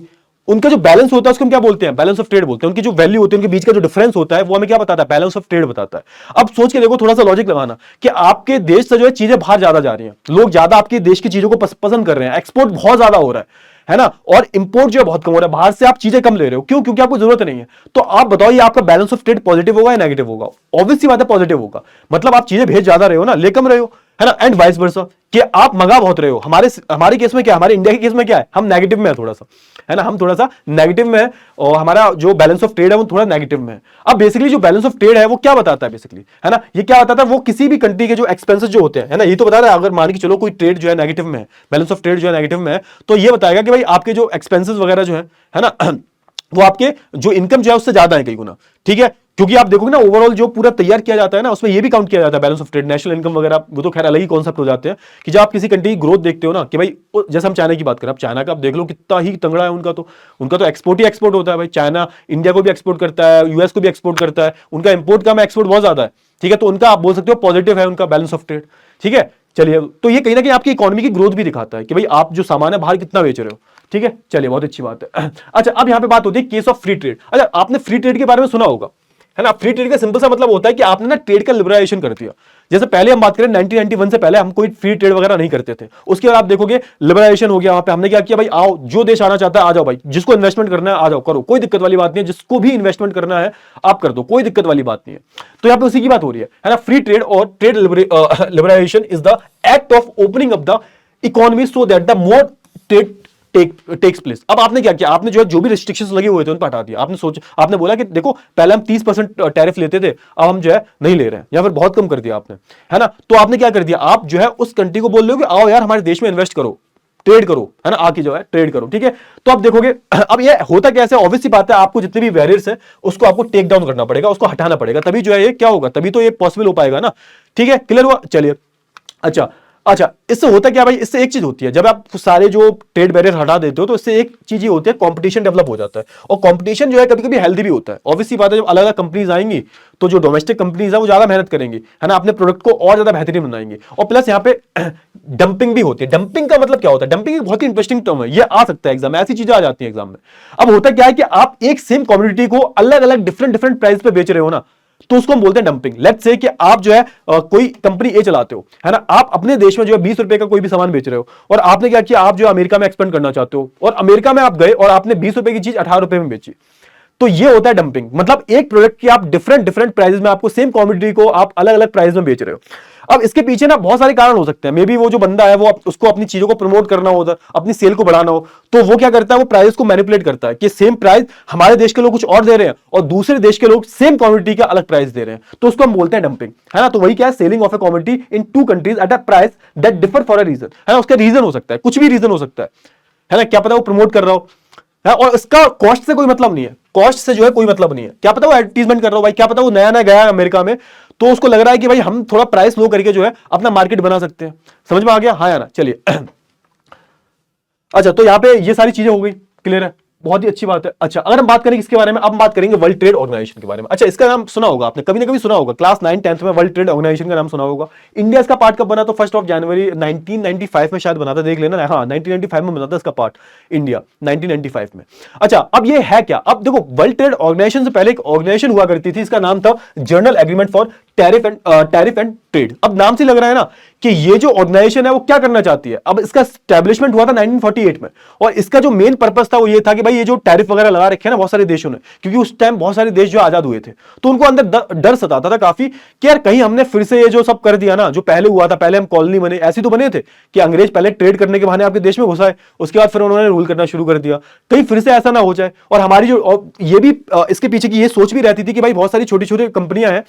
उनका जो बैलेंस होता है उसको हम क्या बोलते हैं? बैलेंस ऑफ ट्रेड बोलते हैं। उनकी जो वैल्यू होती है, उनके बीच का जो डिफरेंस होता है, वो हमें क्या बताता है? बैलेंस ऑफ ट्रेड बताता है। अब सोच के देखो, थोड़ा सा लॉजिक लगाना, कि आपके देश से जो है चीजें बाहर ज्यादा जा रही हैं, लोग ज्यादा आपके देश की चीजों को पसंद कर रहे हैं, एक्सपोर्ट बहुत ज्यादा हो रहा है ना, और इंपोर्ट जो है बहुत कम हो रहा है, बाहर से आप चीजें कम ले रहे हो। क्यों? क्योंकि आपको जरूरत नहीं है। तो आप बताओ, ये आपका बैलेंस ऑफ ट्रेड पॉजिटिव होगा या नेगेटिव होगा? ऑब्वियसली बात है पॉजिटिव होगा। मतलब आप चीजें भेज ज्यादा रहे हो ना, ले कम रहे हो, है ना। एंड वाइस वर्सा, कि आप मंगा बहुत रहे हो। हमारे केस में क्या है? हमारे इंडिया के केस में क्या है? हम नेगेटिव में है थोड़ा सा, है ना, हम थोड़ा सा नेगेटिव में है, और हमारा जो बैलेंस ऑफ ट्रेड है वो थोड़ा नेगेटिव में है। अब बेसिकली जो बैलेंस ऑफ ट्रेड है वो क्या बताता है बेसिकली, है ना, ये क्या बताता है? वो किसी भी कंट्री के जो एक्सपेंसेस जो होते हैं, है ना, ये तो बता रहा है। अगर मान के चलो कोई ट्रेड जो है नेगेटिव में है, बैलेंस ऑफ ट्रेड जो है नेगेटिव में है, तो ये बताएगा कि भाई आपके जो एक्सपेंसेस वगैरह जो है ना, वो आपके जो इनकम जो है उससे ज्यादा है कई गुना। ठीक है, क्योंकि आप देखोगे ना, ओवरऑल जो पूरा तैयार किया जाता है ना, उसमें ये भी काउंट किया जाता है balance of trade, national income वगैरह, वो तो खैर अलग ही कॉन्सेप्ट हो जाते हैं। कि जब आप किसी कंट्री की ग्रोथ देखते हो ना, कि भाई जैसे हम चाइना की बात करें, आप चाइना का आप देख लो कितना ही तंगड़ा है उनका तो एक्सपोर्ट ही एक्सपोर्ट होता है भाई। चाइना इंडिया को भी एक्सपोर्ट करता है, यूएस को भी एक्सपोर्ट करता है, उनका इंपोर्ट कम है, एक्सपोर्ट बहुत ज्यादा है। ठीक है, तो उनका आप बोल सकते हो पॉजिटिव है उनका बैलेंस ऑफ ट्रेड। ठीक है, चलिए, तो ये कहीं ना कहीं आपकी इकोनॉमी की ग्रोथ भी दिखाता है कि भाई आप जो सामान है बाहर कितना बेच रहे हो। ठीक है, चलिए, बहुत अच्छी बात है। अच्छा, अब यहां पे बात होती है केस ऑफ फ्री ट्रेड। अच्छा, आपने फ्री ट्रेड के बारे में सुना होगा, है ना। फ्री ट्रेड का सिंपल सा मतलब होता है कि आपने ना ट्रेड का लिबरलाइजेशन कर दिया। जैसे पहले हम बात करें 1991 से पहले हम कोई फ्री ट्रेड वगैरह नहीं करते थे, उसके बाद आप देखोगे लिबरलाइजेशन हो गया। वहां पे हमने क्या किया? भाई आओ, जो देश आना चाहता है आ जाओ भाई, जिसको इन्वेस्टमेंट करना है आ जाओ, करो, कोई दिक्कत वाली बात नहीं है, जिसको भी इन्वेस्टमेंट करना है आप कर दो, कोई दिक्कत वाली बात नहीं है। तो यहाँ पे उसी की बात हो रही है ना। फ्री ट्रेड और trade liberalisation is the act of opening up the economy so that the more trade takes place. अब आपने क्या किया? आपने जो भी रिस्ट्रिक्शंस लगे हुए थे उन पर हटा दिया। आपने बोला कि देखो, पहले हम 30% टैरिफ लेते थे, अब हम जो है नहीं ले रहे हैं, या फिर बहुत कम कर दिया आपने, है ना। तो आपने क्या कर दिया? आप जो है उस कंट्री को बोल रहे हो कि आओ यार हमारे देश में इन्वेस्ट करो, ट्रेड करो, है ना, आके जो है ट्रेड करो। ठीक है, तो आप देखोगे अब ये होता कैसे? ऑब्वियसली बात है, आपको जितने भी बैरियर्स है उसको आपको टेक डाउन करना पड़ेगा, उसको हटाना पड़ेगा, तभी जो है ये क्या होगा, तभी तो ये पॉसिबल हो पाएगा ना। ठीक है, क्लियर हुआ? चलिए, अच्छा, इससे होता क्या भाई? इससे एक चीज होती है, जब आप सारे जो ट्रेड बैरियर हटा देते हो तो इससे एक चीज ये होती है, कंपटीशन डेवलप हो जाता है। और कंपटीशन जो है कभी कभी हेल्दी भी होता है। ऑब्वियसली बात है, जब अलग अलग कंपनीज आएंगी तो जो डोमेस्टिक कंपनीज है वो ज्यादा मेहनत करेंगी, है ना, अपने प्रोडक्ट को और ज्यादा बेहतरीन बनाएंगे। और प्लस यहाँ पे डंपिंग भी होती है। डंपिंग का मतलब क्या होता है? डंपिंग एक बहुत ही इंटरेस्टिंग टर्म है, ये आ सकता है एग्जाम में, ऐसी चीजें आ जाती हैं एग्जाम में। अब होता क्या है कि आप एक सेम कमोडिटी को अलग अलग डिफरेंट डिफरेंट प्राइस पे बेच रहे हो ना, तो उसको हम बोलते हैं डंपिंग। लेट्स से कि आप जो है कोई कंपनी ए चलाते हो, है ना, आप अपने देश में जो है 20 रुपए का कोई भी सामान बेच रहे हो, और आपने क्या किया, आप जो अमेरिका में एक्सपेंड करना चाहते हो, और अमेरिका में आप गए और आपने 20 रुपए की चीज 18 रुपए में बेची, तो ये होता है डंपिंग। मतलब एक प्रोडक्ट की आप डिफरेंट डिफरेंट प्राइसेस में, आपको सेम कमोडिटी को आप अलग अलग प्राइस में बेच रहे हो। अब इसके पीछे ना बहुत सारे कारण हो सकते हैं। मे बी वो जो बंदा है वो उसको अपनी चीजों को प्रमोट करना हो, अपनी सेल को बढ़ाना हो, तो वो क्या करता है, वो प्राइस को मैनिपुलेट करता है कि सेम प्राइस हमारे देश के लोग कुछ और दे रहे हैं और दूसरे देश के लोग सेम कमोडिटी का अलग प्राइस दे रहे हैं, तो उसको हम बोलते हैं डंपिंग, है ना। तो वही क्या है, selling of a commodity in two countries at a price that differ for a reason, है ना। उसका रीजन हो सकता है, कुछ भी रीजन हो सकता है ना, क्या पता वो प्रमोट कर रहा हो, है, और इसका कॉस्ट से कोई मतलब नहीं है, कॉस्ट से जो है कोई मतलब नहीं है। क्या पता वो एडवर्टीजमेंट कर रहा हो भाई, क्या पता वो नया नया गया है अमेरिका में, तो उसको लग रहा है कि भाई हम थोड़ा प्राइस लो करके जो है अपना मार्केट बना सकते हैं। समझ में आ गया, हाँ या ना? चलिए अच्छा, तो यहां पे ये सारी चीजें हो गई, क्लियर है, बहुत ही अच्छी बात है। अच्छा, अगर हम बात करें इसके बारे में, अब हम बात करेंगे वर्ल्ड ट्रेड ऑर्गेनाइजेशन के बारे में। अच्छा, इसका नाम सुना होगा आपने, कभी ना कभी सुना होगा, क्लास 9 10th में वर्ल्ड ट्रेड ऑर्गेनाइजेशन का नाम सुना होगा। इंडिया इसका पार्ट कब बना? तो 1 जनवरी 1995 में शायद बना था, देख लेना। हाँ, 1995 में बना था इसका पार्ट इंडिया, 1995 में। अच्छा, अब ये है क्या? अब देखो, वर्ल्ड ट्रेड ऑर्गेनाइजेशन से पहले एक ऑर्गेनाइजेशन हुआ करती थी, इसका नाम था general agreement for tariff and trade. अब नाम से लग रहा है ना कि ये जो ऑर्गेनाइजेशन है वो क्या करना चाहती है। अब इसका स्टैब्लिशमेंट हुआ था 1948 में, और इसका जो मेन पर्पस था वो ये था कि भाई ये जो टैरिफ वगैरह लगा रखे हैं ना बहुत सारे देशों ने, क्योंकि उस टाइम बहुत सारे देश जो आजाद हुए थे, तो उनको अंदर डर सताता था काफी कि यार कहीं हमने फिर से ये जो सब कर दिया ना, जो पहले हुआ था, पहले हम कॉलोनी बने, ऐसे तो बने थे कि अंग्रेज पहले ट्रेड करने के बहाने आपके देश में घुसाए, उसके बाद फिर उन्होंने रूल करना शुरू कर दिया, कहीं फिर से ऐसा ना हो जाए। और हमारी जो, और ये भी इसके पीछे की ये सोच भी रहती थी कि भाई बहुत सारी छोटी छोटी कंपनियां हैं,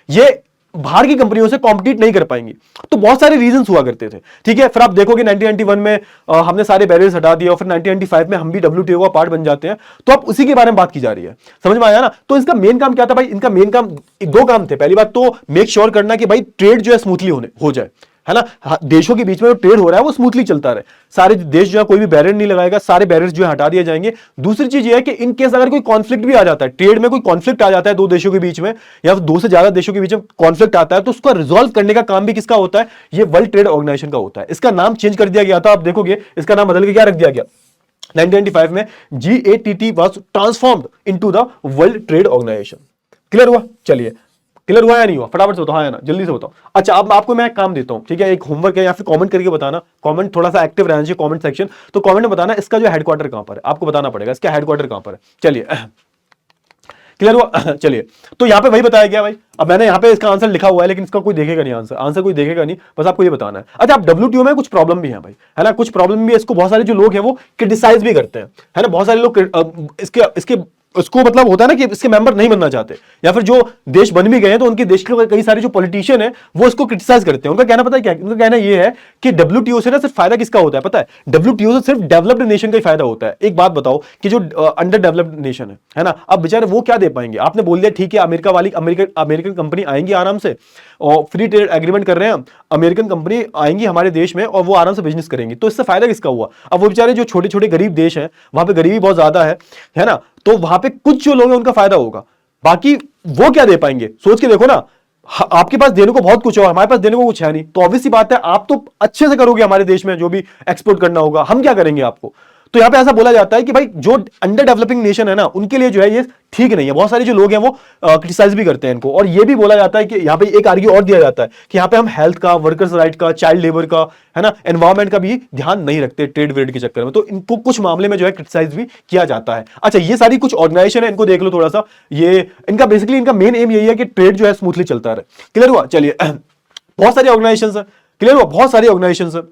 ये बाहर की कंपनियों से कॉम्पिटिट नहीं कर पाएंगी, तो बहुत सारे रीजंस हुआ करते थे, ठीक है। फिर आप देखोगे 1991 में हमने सारे बैरियर्स हटा दिए, और फिर 1995 में हम भी WTO का पार्ट बन जाते हैं, तो अब उसी के बारे में बात की जा रही है। समझ में आया ना? तो इसका मेन काम क्या था भाई? इनका मेन काम, दो काम थे। पहली बात तो मेक श्योर करना कि भाई ट्रेड जो है स्मूथली हो जाए, है ना, देशों के बीच में जो ट्रेड हो रहा है वो स्मूथली चलता रहे, सारे देश जो है कोई भी बैरियर नहीं लगाएगा, सारे बैरियर्स जो है हटा दिए जाएंगे। दूसरी चीज ये है कि इन केस अगर कोई कॉन्फ्लिक्ट भी आ जाता है, ट्रेड में कोई कॉन्फ्लिक्ट आ जाता है दो देशों के बीच में, या दो से ज्यादा देशों के बीच में कॉन्फ्लिक्ट आता है, तो उसको रिजॉल्व करने का काम भी किसका होता है? ये वर्ल्ड ट्रेड ऑर्गेनाइजेशन का होता है। इसका नाम चेंज कर दिया गया था, आप देखोगे इसका नाम बदल के क्या रख दिया गया 1995 में, GATT was transformed into the world trade organisation. Clear हुआ? चलिए, क्लियर हुआ या नहीं हुआ? फटाफट से बताओ, हाँ या ना, जल्दी से बताओ। अच्छा, अब आपको मैं एक काम देता हूं, ठीक है, एक होमवर्क है, या फिर कमेंट करके बताना, कमेंट थोड़ा सा एक्टिव रहना चाहिए कमेंट सेक्शन, तो कमेंट में बताना इसका जो हेडक्वार्टर कहां पर है, आपको बताना पड़ेगा इसका हेडक्वार्टर कहां पर है। चलिए, क्लियर हुआ? चलिए, तो यहां पे वही बताया गया भाई। अब मैंने यहां पे इसका आंसर लिखा हुआ है, लेकिन इसका कोई देखेगा नहीं, आंसर कोई देखेगा नहीं, बस आपको ये बताना है। अच्छा, अब WTO में कुछ प्रॉब्लम भी है भाई, है ना, कुछ प्रॉब्लम भी है, इसको बहुत सारे जो लोग हैं वो क्रिटिसाइज भी करते हैं, है ना, बहुत सारे लोग इसके उसको मतलब होता है ना कि इसके मेंबर नहीं बनना चाहते, या फिर जो देश बन भी गए हैं तो उनके देश के कई सारे जो पॉलिटिशियन है वो इसको क्रिटिसाइज करते हैं। उनका कहना पता है क्या? उनका कहना ये है कि WTO से ना सिर्फ फायदा किसका होता है पता है? WTO से सिर्फ डेवलप्ड नेशन का ही फायदा होता है। एक बात बताओ कि जो अंडर डेवलप्ड नेशन है ना, अब बेचारे वो क्या दे पाएंगे? आपने बोल दिया ठीक है, अमेरिकन कंपनी आएंगी आराम से, और फ्री ट्रेड एग्रीमेंट कर रहे हैं, अमेरिकन कंपनी आएंगी हमारे देश में और वो आराम से बिजनेस करेंगी, तो इससे फायदा किसका हुआ? अब वो बेचारे जो छोटे छोटे गरीब देश हैं, वहां पे गरीबी बहुत ज्यादा है ना, तो वहां पे कुछ जो लोग हैं उनका फायदा होगा, बाकी वो क्या दे पाएंगे? सोच के देखो ना, आपके पास देने को बहुत कुछ है, हमारे पास देने को कुछ है नहीं, तो ऑब्वियस सी बात है आप तो अच्छे से करोगे हमारे देश में जो भी एक्सपोर्ट करना होगा, हम क्या करेंगे आपको? तो यहां पे ऐसा बोला जाता है कि भाई जो अंडर डेवलपिंग नेशन है ना, उनके लिए जो है ये ठीक नहीं है। बहुत सारे जो लोग हैं वो क्रिटिसाइज भी करते हैं इनको, और ये भी बोला जाता है कि यहाँ पे एक आर्ग्यू और दिया जाता है कि यहाँ पे हम हेल्थ का, वर्कर्स राइट का, चाइल्ड लेबर का, है ना, एनवायरमेंट का भी ध्यान नहीं रखते ट्रेड वेड के चक्कर में, तो इनको कुछ मामले में जो है क्रिटिसाइज भी किया जाता है। अच्छा, ये सारी कुछ ऑर्गेनाइजेशन है, इनको देख लो थोड़ा सा, ये इनका बेसिकली इनका मेन एम यही है कि ट्रेड जो है स्मूथली चलता रहे। क्लियर हुआ? चलिए, बहुत सारी ऑर्गेनाइजेशन है, क्लियर हुआ, बहुत सारी ऑर्गेनाइजेशन है,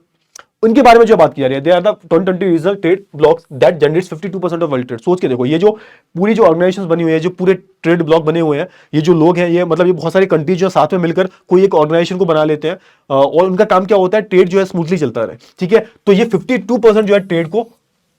उनके बारे में जो बात की जा रही है, they are the 2020 regional trade blocs that generates 52% of world trade. सोच के देखो, ये जो पूरी जो ऑर्गेनाइजेशंस बनी हुई है, जो पूरे ट्रेड ब्लॉक बने हुए हैं, ये जो लोग हैं, ये मतलब ये बहुत सारी कंट्रीज जो साथ में मिलकर कोई एक ऑर्गेनाइजेशन को बना लेते हैं, और उनका काम क्या होता है? ट्रेड जो है स्मूथली चलता रहे, ठीक है। तो ये 52% जो है ट्रेड को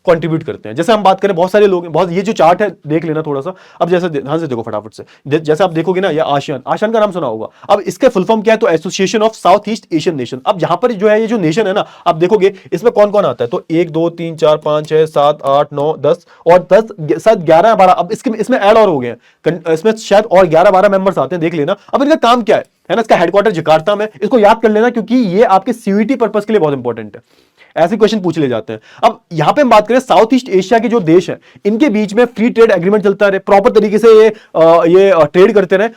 कंट्रीब्यूट करते हैं। जैसे हम बात करें, बहुत सारे लोग हैं, बहुत, ये जो चार्ट है देख लेना थोड़ा सा। अब जैसे ध्यान से देखो फटाफट से, जैसे आप देखोगे ना, ये आसियान का नाम सुना होगा। अब इसका फुल फॉर्म क्या है? तो association of south east Asian nation. अब यहां पर जो है ये जो नेशन है ना, आप देखोगे इसमें कौन कौन आता है, तो 1 2 3 4 5 6 7 8 9 10 और 10 शायद 11 12, अब इसमें ऐड और हो गए हैं, इसमें शायद और 11 12 मेंबर्स आते हैं, देख लेना। अब इनका काम क्या है? है ना, इसका हेडक्वार्टर जकार्ता में, इसको याद कर लेना क्योंकि ये आपके सीयूईटी पर्पस के लिए बहुत इंपॉर्टेंट है, ऐसे क्वेश्चन पूछ ले जाते हैं। अब यहां पे हम बात करें साउथ ईस्ट एशिया के जो देश है इनके बीच में फ्री ट्रेड एग्रीमेंट चलता रहे, प्रॉपर तरीके से ये ट्रेड करते रहे,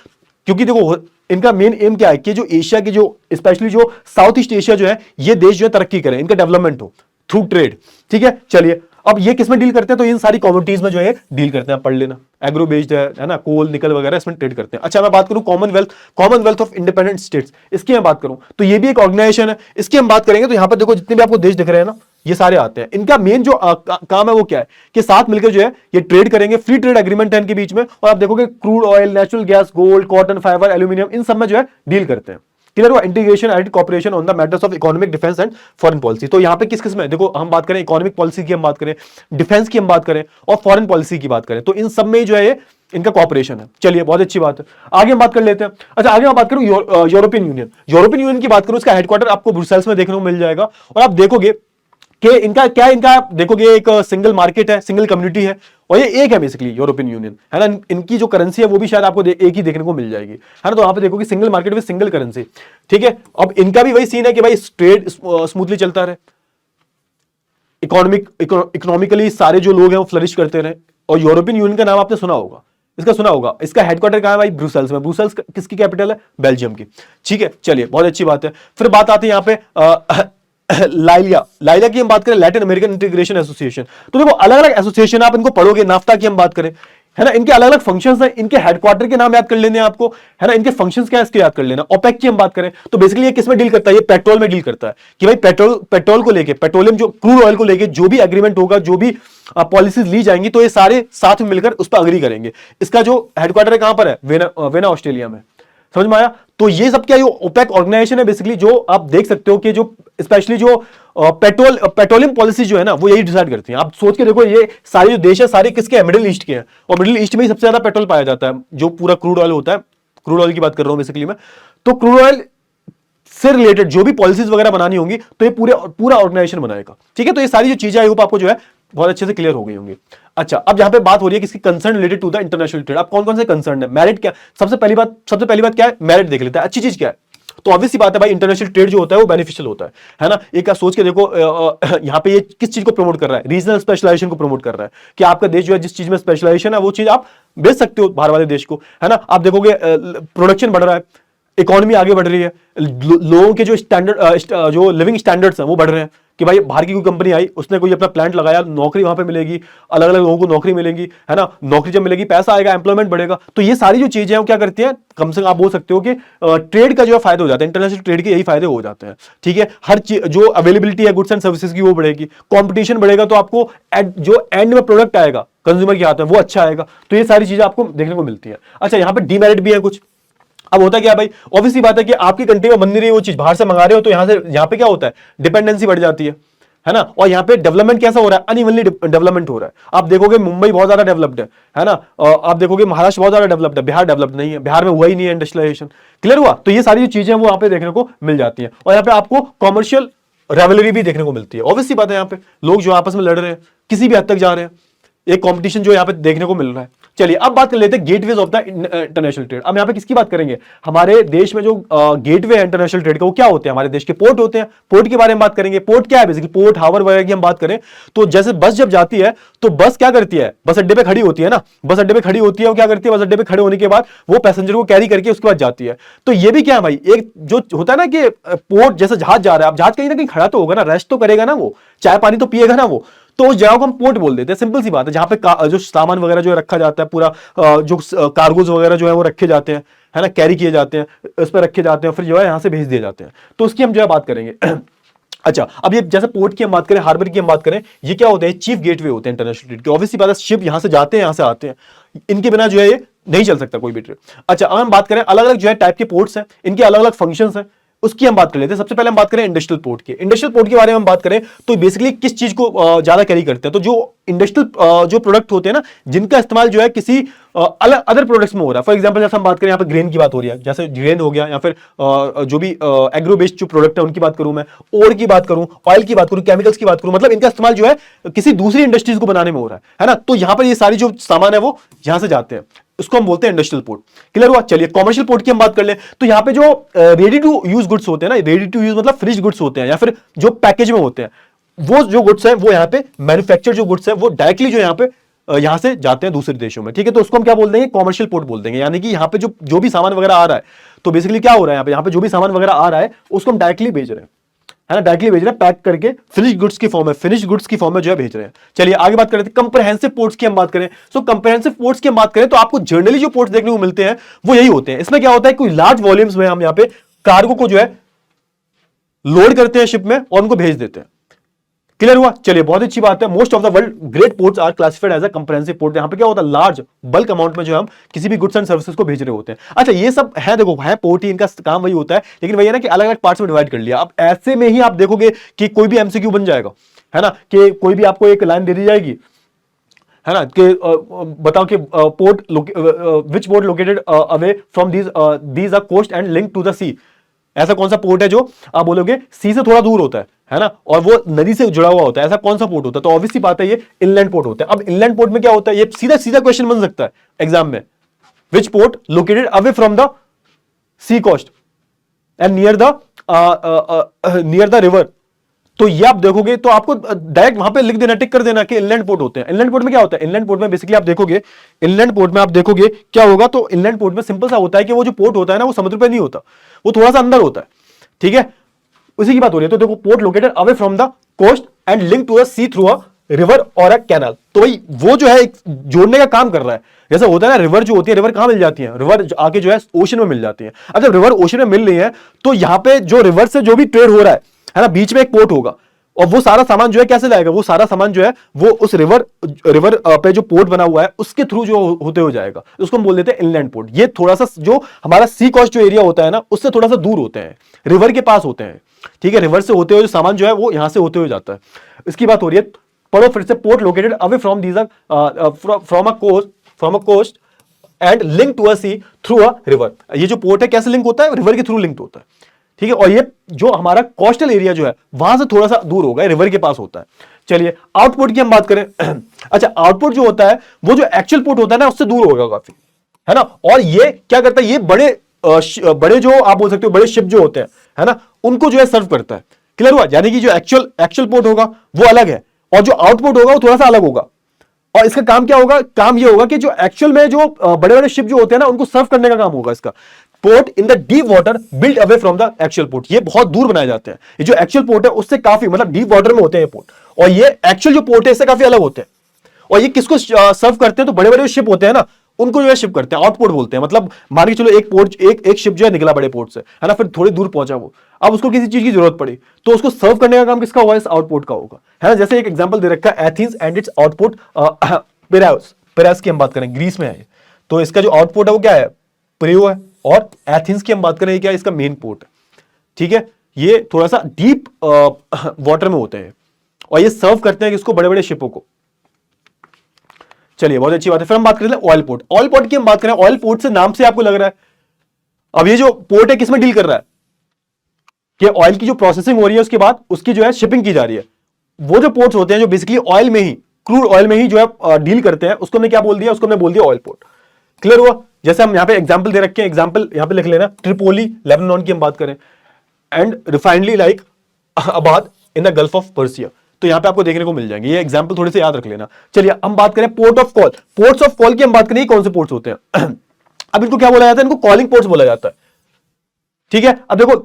क्योंकि देखो इनका मेन एम क्या है कि जो एशिया के जो स्पेशली जो साउथ ईस्ट एशिया जो है ये देश जो है तरक्की करें, इनका डेवलपमेंट हो थ्रू ट्रेड। ठीक है, चलिए अब ये किस में डील करते हैं, तो इन सारी कमोडिटीज में जो है डील करते हैं, पढ़ लेना, एग्रो बेस्ड है ना, कोल निकल वगैरह इसमें ट्रेड करते हैं। अच्छा मैं बात करूं कॉमनवेल्थ ऑफ इंडिपेंडेंट स्टेट्स, इसकी मैं बात करूं तो ये भी एक ऑर्गेनाइजेशन है, इसकी हम बात करेंगे तो यहां पर देखो जितने भी आपको देश दिख रहे हैं ना ये सारे आते हैं। इनका मेन जो काम है वो क्या है कि साथ मिलकर जो है ये ट्रेड करेंगे, फ्री ट्रेड एग्रीमेंट है इनके बीच में, और आप देखोगे crude oil, natural gas, gold, cotton, fibre, aluminium, इन सब में जो है डील करते हैं। क्लियर हुआ, integration and cooperation on the matters of economic, defence and foreign policy. तो यहां पे किस किस में देखो हम बात करें इकोनॉमिक पॉलिसी की, हम बात करें डिफेंस की, हम बात करें और फॉरेन पॉलिसी की बात करें, तो इन सब में जो है ये इनका कॉपरेशन है। चलिए बहुत अच्छी बात है, आगे हम बात कर लेते हैं। अच्छा आगे मैं बात करूं यूरोपियन यूनियन की बात करूं, इसका हेडक्वार्टर आपको ब्रुसेल्स में देखने को मिल जाएगा, और आप देखोगे कि इनका क्या, इनका देखोगे एक सिंगल मार्केट है, सिंगल कम्युनिटी है, और ये एक है बेसिकली यूरोपियन यूनियन, है ना। इनकी जो करेंसी है वो भी शायद आपको एक ही देखने को मिल जाएगी, है ना। तो वहां पे देखोगे single market with single currency. ठीक है, अब इनका भी वही सीन है कि भाई ट्रेड स्मूथली चलता रहे, इकोनॉमिकली सारे जो लोग हैं वो फ्लरिश करते रहे। और यूरोपियन यूनियन का नाम आपने सुना होगा, इसका सुना होगा, इसका हेडक्वार्टर कहां है भाई, ब्रुसेल्स में। ब्रुसेल्स किसकी कैपिटल है, बेल्जियम की। ठीक है, चलिए बहुत अच्छी बात है। फिर बात आती है यहाँ पे लाइलिया की हम बात करें, लैटिन अमेरिकन इंटीग्रेशन एसोसिएशन। तो देखो अलग अलग एसोसिएशन आप इनको पढ़ोगे, नाफ्ता की हम बात करें, है ना, इनके अलग अलग फंक्शंस हैं, इनके हेडक्वार्टर के नाम याद कर लेने आपको, है ना, इनके फंक्शंस क्या है इसके याद कर लेना। ओपेक की हम बात करें तो बेसिकली ये किस में डील करता है, ये पेट्रोल में डील करता है, कि भाई पेट्रोल को लेके, पेट्रोलियम जो क्रूड ऑयल को लेके जो भी एग्रीमेंट होगा, जो भी पॉलिसीज ली जाएंगी, तो ये सारे साथ में मिलकर उस पर अग्री करेंगे। इसका जो हेडक्वार्टर कहां पर है, वेना ऑस्ट्रेलिया में। समझ में आया। तो ये सब क्या, ये ओपेक ऑर्गेनाइजेशन है बेसिकली, जो आप देख सकते हो कि जो स्पेशली जो पेट्रोलियम पॉलिसी जो है ना वो यही डिसाइड करती है। आप सोच के देखो ये सारे जो देश है सारे किसके हैं, मिडिल ईस्ट के हैं, और मिडिल ईस्ट में ही सबसे ज्यादा पेट्रोल पाया जाता है, जो पूरा क्रूड ऑयल होता है, क्रूड ऑयल की बात कर रहा हूं बेसिकली मैं। तो क्रूड ऑयल से रिलेटेड जो भी पॉलिसीज वगैरह बनानी होंगी तो ये पूरा ऑर्गेनाइजेशन बनाएगा। ठीक है, तो ये सारी जो चीजें आई होप आपको जो है बहुत अच्छे से क्लियर हो गई होंगी। अच्छा अब यहां पे बात हो रही है किसकी, concern related to the international trade. अब कौन कौन से कंसर्न है, मेरिट क्या, सबसे पहली बात क्या है, मेरिट देख लेते हैं, अच्छी चीज क्या है। तो ऑब्वियस सी बात है भाई, इंटरनेशनल ट्रेड जो होता है वो बेनिफिशियल होता है ना। एक सोच के देखो यहां पे ये किस चीज को प्रमोट कर रहा है, रीजनल स्पेशलाइजेशन को प्रमोट कर रहा है, कि आपका देश जो है जिस चीज में स्पेशलाइजेशन है वो चीज आप बेच सकते हो बाहर वाले देश को, है ना। आप देखोगे प्रोडक्शन बढ़ रहा है, इकोनॉमी आगे बढ़ रही है, लोगों के जो स्टैंडर्ड जो लिविंग स्टैंडर्ड्स हैं वो बढ़ रहे हैं, कि भाई बाहर की कोई कंपनी आई, उसने कोई अपना प्लांट लगाया, नौकरी वहां पे मिलेगी, अलग अलग लोगों को नौकरी मिलेगी, है ना। नौकरी जब मिलेगी पैसा आएगा, एम्प्लॉयमेंट बढ़ेगा। तो ये सारी जो चीजें हैं वो क्या करती हैं, कम से कम आप बोल सकते हो कि ट्रेड का जो है फायदा हो जाता है, इंटरनेशनल ट्रेड के यही फायदे हो जाते हैं। ठीक है, हर चीज जो अवेलेबिलिटी है गुड्स एंड सर्विसेज की वो बढ़ेगी, कॉम्पिटिशन बढ़ेगा, तो आपको जो एंड में प्रोडक्ट आएगा कंज्यूमर के हाथ में वो अच्छा आएगा। तो ये सारी चीजें आपको देखने को मिलती है। अच्छा यहाँ पे डीमेरिट भी है कुछ। अब होता क्या है भाई, ऑब्वियसली बात है कि आपकी कंट्री में बन नहीं रही वो चीज, बाहर से मंगा रहे हो, तो यहाँ पे क्या होता है, डिपेंडेंसी बढ़ जाती है ना। और यहाँ पे डेवलपमेंट कैसा हो रहा है, अनइवनली डेवलपमेंट हो रहा है। आप देखोगे मुंबई बहुत ज्यादा डेवलप्ड है ना, आप देखोगे महाराष्ट्र बहुत ज्यादा डेवलप्ड है, बिहार डेवलप्ड नहीं है, बिहार में हुआ ही नहीं है इंडस्ट्रियलाइजेशन। क्लियर हुआ। तो ये सारी जो चीजें वो यहाँ पे देखने को मिल जाती है, और यहाँ पे आपको कॉमर्शियल रेवलरी भी देखने को मिलती है। ऑब्वियसली बात है, यहाँ पे लोग जो आपस में लड़ रहे हैं किसी भी हद तक जा रहे हैं, एक कंपटीशन जो यहाँ पे देखने को मिल रहा है। चलिए अब बात कर लेते हैं gateways of the international trade. अब यहाँ पे किसकी बात करेंगे, हमारे देश में जो गेटवे है इंटरनेशनल ट्रेड का वो क्या होते हैं, हमारे देश के पोर्ट होते हैं। पोर्ट के बारे में बात करेंगे, पोर्ट क्या है बेसिकली, पोर्ट हावर वगैरह की हम बात करें तो जैसे बस जब जाती है तो बस क्या करती है, बस अड्डे पे खड़ी होती है ना, बस अड्डे पे खड़ी होती है, वो क्या करती है, बस अड्डे पे खड़े होने के बाद वो पैसेंजर को कैरी करके उसके बाद जाती है। तो ये भी क्या है भाई, एक जो होता है ना कि पोर्ट जैसे जहाज जा रहा है, अब जहाज कहीं ना कहीं खड़ा तो होगा ना, रेस्ट तो करेगा ना, वो चाय पानी तो पिएगा ना, वो तो उस जगह को हम पोर्ट बोल देते हैं। सिंपल सी बात है, जहां पे जो सामान वगैरह जो रखा जाता है, पूरा जो कार्गोज वगैरह जो है वो रखे जाते हैं, है ना, कैरी किए जाते हैं, उस पर रखे जाते हैं, फिर जो है यहां से भेज दिए जाते हैं। तो उसकी हम जो है बात करेंगे। अच्छा अब ये जैसे पोर्ट की हम बात करें, हार्बर की हम बात करें, ये क्या होते हैं, चीफ गेटवे होते हैं इंटरनेशनल ट्रेड के। ऑब्वियसली बात है, शिप यहां से जाते हैं, यहां से आते हैं, इनके बिना जो है ये नहीं चल सकता कोई भी ट्रेड। अच्छा अब हम बात करें अलग अलग जो है टाइप के पोर्ट्स हैं, इनके अलग अलग फंक्शंस हैं, उसकी हम बात कर लेते हैं। सबसे पहले हम बात करें इंडस्ट्रियल पोर्ट की। इंडस्ट्रियल पोर्ट के बारे में हम बात करें तो बेसिकली किस चीज को ज्यादा कैरी करते हैं, तो जो इंडस्ट्रियल जो प्रोडक्ट होते हैं ना, जिनका इस्तेमाल जो है किसी अलग अदर प्रोडक्ट्स में हो रहा है। फॉर एग्जांपल जैसे हम बात करें यहाँ पे ग्रेन की बात हो रही है, जैसे ग्रेन हो गया, या फिर जो भी एग्रो बेस्ड जो प्रोडक्ट है उनकी बात करूं मैं, ओर की बात करूं, ऑयल की बात करूं, केमिकल्स की बात करूं, मतलब इनका इस्तेमाल जो है किसी दूसरी इंडस्ट्रीज को बनाने में हो रहा है ना। तो यहां पर ये सारी जो सामान है वो यहां से जाते हैं। इसको हम बोलते हैं इंडस्ट्रियल पोर्ट। क्लियर हुआ? चलिए कॉमर्शियल पोर्ट की हम बात कर ले, तो यहाँ पे जो रेडी टू यूज गुड्स होते हैं ना, रेडी टू यूज मतलब फिनिश गुड्स होते हैं या फिर जो पैकेज में होते हैं, वो जो गुड्स है वो यहाँ पे मैन्युफैक्चर जो गुड्स है वो डायरेक्टली जो यहाँ पे यहां से जाते हैं दूसरे देशों में। ठीक है, तो उसको हम क्या बोल देंगे? कॉमर्शियल पोर्ट बोल देंगे। यानी कि यहाँ पे जो भी सामान वगैरह आ रहा है, तो बेसिकली क्या हो रहा है यहाँ पे जो भी सामान वगैरह आ रहा है उसको हम डायरेक्टली भेज रहे हैं, है ना, डायरेक्टली भेज रहे हैं, पैक करके फिनिश गुड्स की फॉर्म में, फिनिश गुड्स की फॉर्म में जो है भेज रहे हैं। चलिए आगे बात करते हैं कंप्रहेंसिव पोर्ट्स की हम बात करें। सो कंप्रहेंसिव पोर्ट्स की हम बात करें तो आपको जनरली जो पोर्ट्स देखने को मिलते हैं वो यही होते हैं। इसमें क्या होता है, कोई लार्ज वॉल्यूम्स में हम यहाँ पे कार्गो को जो है लोड करते हैं शिप में और उनको भेज देते हैं। क्लियर हुआ? चलिए बहुत अच्छी बात है। Most of the world great ports are classified as a comprehensive port. यहां पे क्या होता है, लार्ज बल्क अमाउंट में जो हम किसी भी गुड्स एंड सर्विसेज को भेज रहे होते हैं। अच्छा ये सब है, देखो है पोर्ट ही, इनका काम वही होता है, लेकिन वही है ना कि अलग अलग पार्ट्स में डिवाइड कर लिया। अब ऐसे में ही आप देखोगे कि कोई भी एमसीक्यू बन जाएगा, है ना, कि कोई भी आपको एक लाइन दे दी जाएगी, है ना, कि बताओ कि port which port located away from these are coast and link to the sea. ऐसा कौन सा पोर्ट है जो आप बोलोगे सी से थोड़ा दूर होता है ना, और वो नदी से जुड़ा हुआ होता है, ऐसा कौन सा पोर्ट होता है? तो ऑब्वियसली बात है ये इनलैंड पोर्ट होता है। अब इनलैंड पोर्ट में क्या होता है, ये सीधा सीधा क्वेश्चन बन सकता है एग्जाम में, which port located away from the sea coast and near the river. तो ये आप देखोगे तो आपको डायरेक्ट वहां पे लिख देना, टिक कर देना कि इनलैंड पोर्ट होते हैं। इनलैंड पोर्ट में क्या होता है, इनलैंड पोर्ट में बेसिकली आप देखोगे, इनलैंड पोर्ट में आप देखोगे क्या होगा, तो इनलैंड पोर्ट में सिंपल सा होता है कि वो जो पोर्ट होता है ना वो समुद्र पे नहीं होता, वो थोड़ा सा अंदर होता है। ठीक है, उसी की बात हो रही है। तो देखो port located away from the coast and link to the sea through a river और अ कैनाल। तो भाई वो जो है जोड़ने का काम कर रहा है। जैसा होता है ना, रिवर जो होती है, रिवर कहां मिल जाती है, रिवर आके जो है ओशन में मिल जाती है। अब जब रिवर ओशन में मिल रही है तो यहां पे जो रिवर से जो भी ट्रेड हो रहा है ना, बीच में एक पोर्ट होगा और वो सारा सामान जो है कैसे जाएगा, वो सारा सामान जो है वो उस रिवर पे जो पोर्ट बना हुआ है उसके थ्रू जो होते हो जाएगा, उसको हम बोल देते हैं इनलैंड पोर्ट। ये थोड़ा सा जो हमारा सी कोस्ट जो एरिया होता है ना उससे थोड़ा सा दूर होते हैं, रिवर के पास होते हैं। ठीक है, रिवर से होते हुए जो सामान जो है वो यहां से होते हुए जाता है, इसकी बात हो रही है। पढ़ो फिर से, port located away from these from a coast and link to a sea through a river. ये जो पोर्ट है कैसे लिंक होता है, रिवर के थ्रू लिंक होता है। ठीक है, और ये जो हमारा कोस्टल एरिया जो है वहां से थोड़ा सा दूर होगा, रिवर के पास होता है। चलिए आउटपुट की हम बात करें। अच्छा आउटपुट जो होता है वो जो एक्चुअल पोर्ट होता है ना उससे दूर होगा काफी, है ना, और ये क्या करता है, ये बड़े जो आप बोल सकते हो बड़े शिप जो होते हैं, है ना, उनको जो है सर्व करता है। क्लियर हुआ? यानी कि जो एक्चुअल पोर्ट होगा वो अलग है और जो आउटपुट होगा वो थोड़ा सा अलग होगा। और इसका काम क्या होगा, काम ये होगा कि जो एक्चुअल में जो बड़े बड़े शिप जो होते हैं ना उनको सर्व करने का काम होगा इसका। Port in the deep water build away from the actual port, ये बहुत दूर बनाए जाते हैं। ये जो एक्चुअल पोर्ट है उससे काफी मतलब डीप वाटर में होते हैं पोर्ट, और ये एक्चुअल जो पोर्ट है इससे काफी अलग होते हैं। और ये किसको सर्व करते हैं, तो बड़े बड़े शिप होते हैं ना उनको जो है शिप करते हैं, आउटपोर्ट बोलते हैं। मतलब मान के चलो एक शिप जो है निकला बड़े पोर्ट से, है ना, फिर थोड़ी दूर पहुंचा वो, अब उसको किसी चीज की जरूरत पड़ी तो उसको सर्व करने का काम किसका होगा, इस आउटपोर्ट का होगा, है ना। जैसे एक एग्जांपल दे रखा है एथेंस एंड इट्स आउटपोर्ट पिरायस की हम बात करें, ग्रीस में है, तो इसका जो आउटपोर्ट है वो क्या है, पिरेयो है। और एथेंस की हम बात करें क्या है, इसका मेन पोर्ट है। ठीक है, ये थोड़ा सा डीप वाटर में होते हैं और ये सर्व करते हैं किसको, बड़े बड़े शिपों को। चलिए बहुत अच्छी बात है। फिर हम बात करते हैं ऑयल पोर्ट। ऑयल पोर्ट की हम बात करें, ऑयल पोर्ट से नाम से आपको लग रहा है, अब ये जो पोर्ट है किसमें डील कर रहा है, कि ऑयल की जो प्रोसेसिंग हो रही है उसके बाद उसकी जो है शिपिंग की जा रही है। वो जो पोर्ट्स होते हैं जो बेसिकली ऑयल में ही, क्रूड ऑयल में ही जो है डील करते हैं, उसको हमने क्या बोल दिया, उसको हमने बोल दिया ऑयल पोर्ट। क्लियर हुआ? जैसे हम यहां पे एग्जांपल दे रखे हैं, एग्जांपल यहां पे लिख लेना, ट्रिपोली लेबनान की हम बात करें, and refinery like Abad in the gulf of Persia, तो यहां पे आपको देखने को मिल जाएंगे। ये एग्जांपल थोड़े से याद रख लेना। चलिए हम बात करें port of call. Ports of call की हम बात करें, कौन से पोर्ट्स होते हैं अब इनको क्या बोला जाता है, इनको कॉलिंग पोर्ट्स बोला जाता है। ठीक है, अब देखो,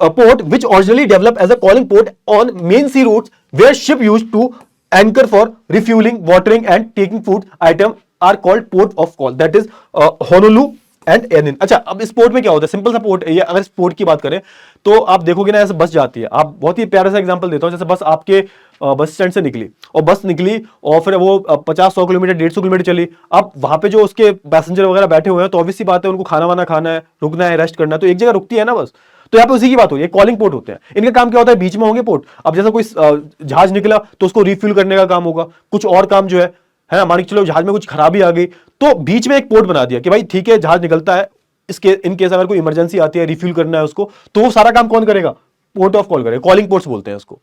port which originally develop as a calling port on main sea routes where ship used to anchor for refuelling, watering and taking food item are called port of call, that is Honolulu and Aden. अच्छा, अब इस port में क्या होता है, simple सा port है ये। अगर इस पोर्ट की बात करें तो आप देखोगे ना, ऐसे बस जाती है, आप बहुत ही प्यारा सा एग्जांपल देता हूं, जैसे बस आपके बस स्टैंड से निकली और बस निकली और फिर वो 50-100 किलोमीटर 150 किलोमीटर चली। अब वहां पे जो उसके पैसेंजर वगैरह बैठे हुए हैं तो ऑब्वियसली बात है उनको खाना वाना खाना है, रुकना है, रेस्ट करना है, तो एक जगह रुकती है ना बस। तो यहाँ पे उसी की बात हो रही है, कॉलिंग पोर्ट होते हैं। इनका काम क्या होता है, बीच में होंगे पोर्ट। अब जैसा कोई जहाज निकला तो उसको रिफ्यूल करने का काम होगा, कुछ और काम जो है ना, मान के चलो जहाज में कुछ खराबी आ गई तो बीच में एक पोर्ट बना दिया कि भाई ठीक है जहाज निकलता है, इसके इन केस अगर कोई इमरजेंसी आती है, रिफ्यूल करना है उसको, तो वो सारा काम कौन करेगा, पोर्ट ऑफ कॉल करेगा, कॉलिंग पोर्ट्स बोलते हैं उसको।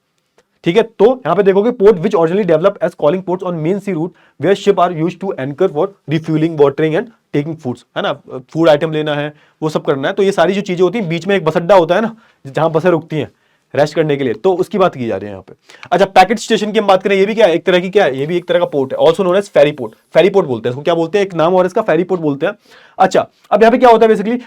ठीक है, तो यहां पे देखोगे port which originally develop as calling ports on main sea route where ship are used to anchor for refuelling, watering and taking foods, है ना, फूड आइटम लेना है, वो सब करना है। तो ये सारी जो चीजें होती हैं, बीच में एक बस अड्डा होता है ना, जहां बसें रुकती हैं रेस्ट करने के लिए, तो उसकी बात की जा रही है यहाँ पे। अच्छा, पैकेट स्टेशन की हम बात करें, ये भी क्या है, एक तरह की क्या है, ये भी एक तरह का पोर्ट है, ऑल्सो नोन एज फेरी पोर्ट। फेरी पोर्ट बोलते हैं इसको, क्या बोलते हैं, एक नाम और इसका फेरी पोर्ट बोलते हैं। अच्छा, अब यहाँ पे क्या होता है बेसिकली,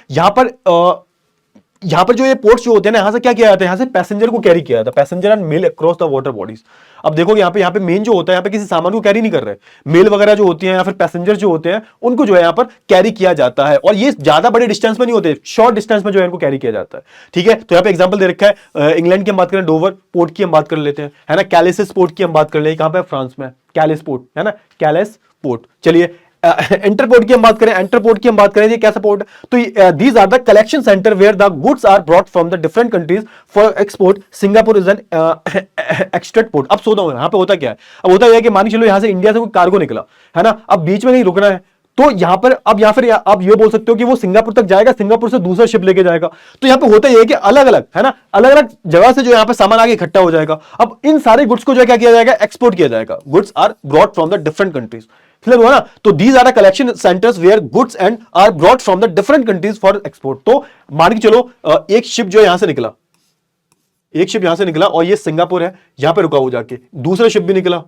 यहाँ पर जो ये पोर्ट्स जो होते हैं ना, यहां से क्या किया जाता है, यहां से पैसेंजर को कैरी किया जाता है, passenger and mail across the water bodies. अब देखोगे यहाँ पे मेन जो होता है, यहाँ पे किसी सामान को कैरी नहीं कर रहे, मेल वगैरह जो होती है या फिर पैसेंजर जो होते हैं, उनको जो है यहाँ पर कैरी किया जाता है। और ये ज्यादा बड़े डिस्टेंस में नहीं होते, शॉर्ट डिस्टेंस में जो है इनको कैरी किया जाता है। ठीक है, तो यहाँ पे एग्जाम्पल दे रखा है, इंग्लैंड की हम बात करें, डोवर पोर्ट की हम बात कर लेते हैं, है ना, कैलिस पोर्ट की हम बात कर ले, कहां पे, फ्रांस में, कैलिस पोर्ट, है ना, कैलिस पोर्ट। चलिए, एंटरपोर्ट की हम बात करें, एंटरपोर्ट की हम बात करें, ये कैसा पोर्ट है, तो these are the collection centre where the goods are brought from the different countries for export. Singapore is an extract port. अब सोचो यहाँ पे होता क्या है, अब होता है कि मान के चलो यहाँ से इंडिया से कोई कार्गो निकला, है ना, अब बीच में कहीं रुकना है, तो यहां पर अब या फिर आप ये बोल सकते हो कि वो सिंगापुर तक जाएगा, सिंगापुर से दूसरा शिप लेके जाएगा। तो यहां पे होता ही है कि अलग अलग, है ना, अलग अलग जगह से जो यहां पे सामान आगे इकट्ठा हो जाएगा। अब इन सारे गुड्स को जो क्या किया जाएगा, एक्सपोर्ट किया जाएगा। Goods are brought from the different countries, clear हुआ ना। तो these are the collection centres where goods and are brought from the different countries for export. तो मान के चलो एक शिप जो यहां से निकला, एक शिप यहां से निकला और ये सिंगापुर है, यहां पे रुका हो जाके, दूसरा शिप भी निकला,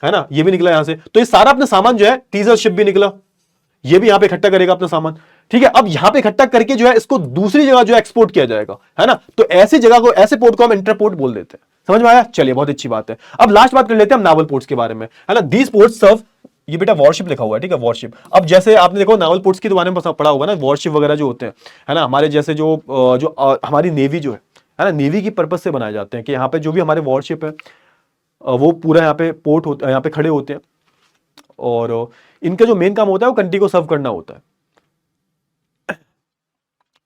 है ना, ये भी निकला यहां से, तो ये सारा अपना सामान जो है, तीसरा शिप भी निकला, ये भी यहां पे इकट्ठा करेगा अपना सामान। ठीक है, अब यहां पे इकट्ठा करके जो है इसको दूसरी जगह जो है एक्सपोर्ट किया जाएगा, है ना। तो ऐसी जगह को, ऐसे पोर्ट को हम इंटरपोर्ट बोल देते हैं। समझ में आया? चलिए, बहुत अच्छी बात है। अब लास्ट बात कर लेते हैं हम नावल पोर्ट्स के बारे में, है ना। दीज पोर्ट्स सर्व, ये बेटा वॉरशिप लिखा हुआ है, ठीक है, वॉरशिप। अब जैसे आपने देखो नावल पोर्ट्स के बारे में पढ़ा होगा ना, वॉरशिप वगैरह जो होते हैं, है ना, हमारे जैसे जो हमारी नेवी जो है ना, नेवी की पर्पज से बनाए जाते हैं, कि यहाँ पे जो भी हमारे वॉरशिप है वो पूरा यहाँ पे पोर्ट होता है, यहाँ पे खड़े होते हैं, और इनका जो मेन काम होता है वो कंट्री को सर्व करना होता है।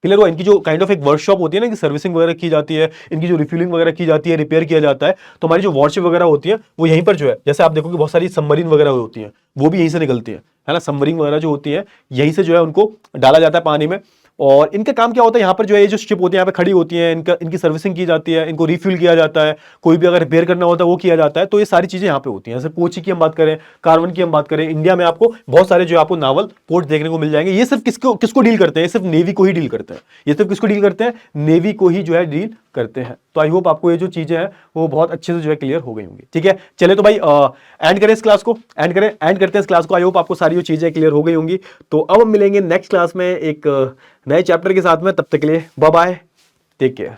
क्लियर हुआ? इनकी जो काइंड ऑफ एक वर्कशॉप होती है ना, कि सर्विसिंग वगैरह की जाती है, इनकी जो रिफ्यूलिंग वगैरह की जाती है, रिपेयर किया जाता है, तो हमारी जो वॉरशिप वगैरह होती है वो यहीं पर जो है, जैसे आप देखोगे बहुत सारी सबमरीन वगैरह होती हैं, वो भी यहीं से निकलती है ना, सबमरीन वगैरह जो होती है यहीं से जो है उनको डाला जाता है पानी में। और इनका काम क्या होता है, यहाँ पर जो है ये जो शिप होती है यहाँ पे खड़ी होती है, इनकी सर्विसिंग की जाती है, इनको रिफ्यूल किया जाता है, कोई भी अगर रिपेयर करना होता है वो किया जाता है। तो ये सारी चीजें यहाँ पे होती हैं। जैसे कोची की हम बात करें, कार्वन की हम बात करें, इंडिया में आपको बहुत सारे जो आपको नावल पोर्ट देखने को मिल जाएंगे। ये सिर्फ किसको डील करते हैं, ये सिर्फ नेवी को ही डील करते हैं, ये सिर्फ किसको डील करते हैं, नेवी को ही जो है डील करते हैं। तो आई होप आपको ये जो चीजें हैं वो बहुत अच्छे से जो है क्लियर हो गई होंगी। ठीक है, चले तो भाई एंड करें इस क्लास को, एंड करते हैं इस क्लास को। आई होप आपको सारी जो चीजें क्लियर हो गई होंगी। तो अब हम मिलेंगे नेक्स्ट क्लास में एक नए चैप्टर के साथ में, तब तक के लिए बाय बाय, टेक केयर।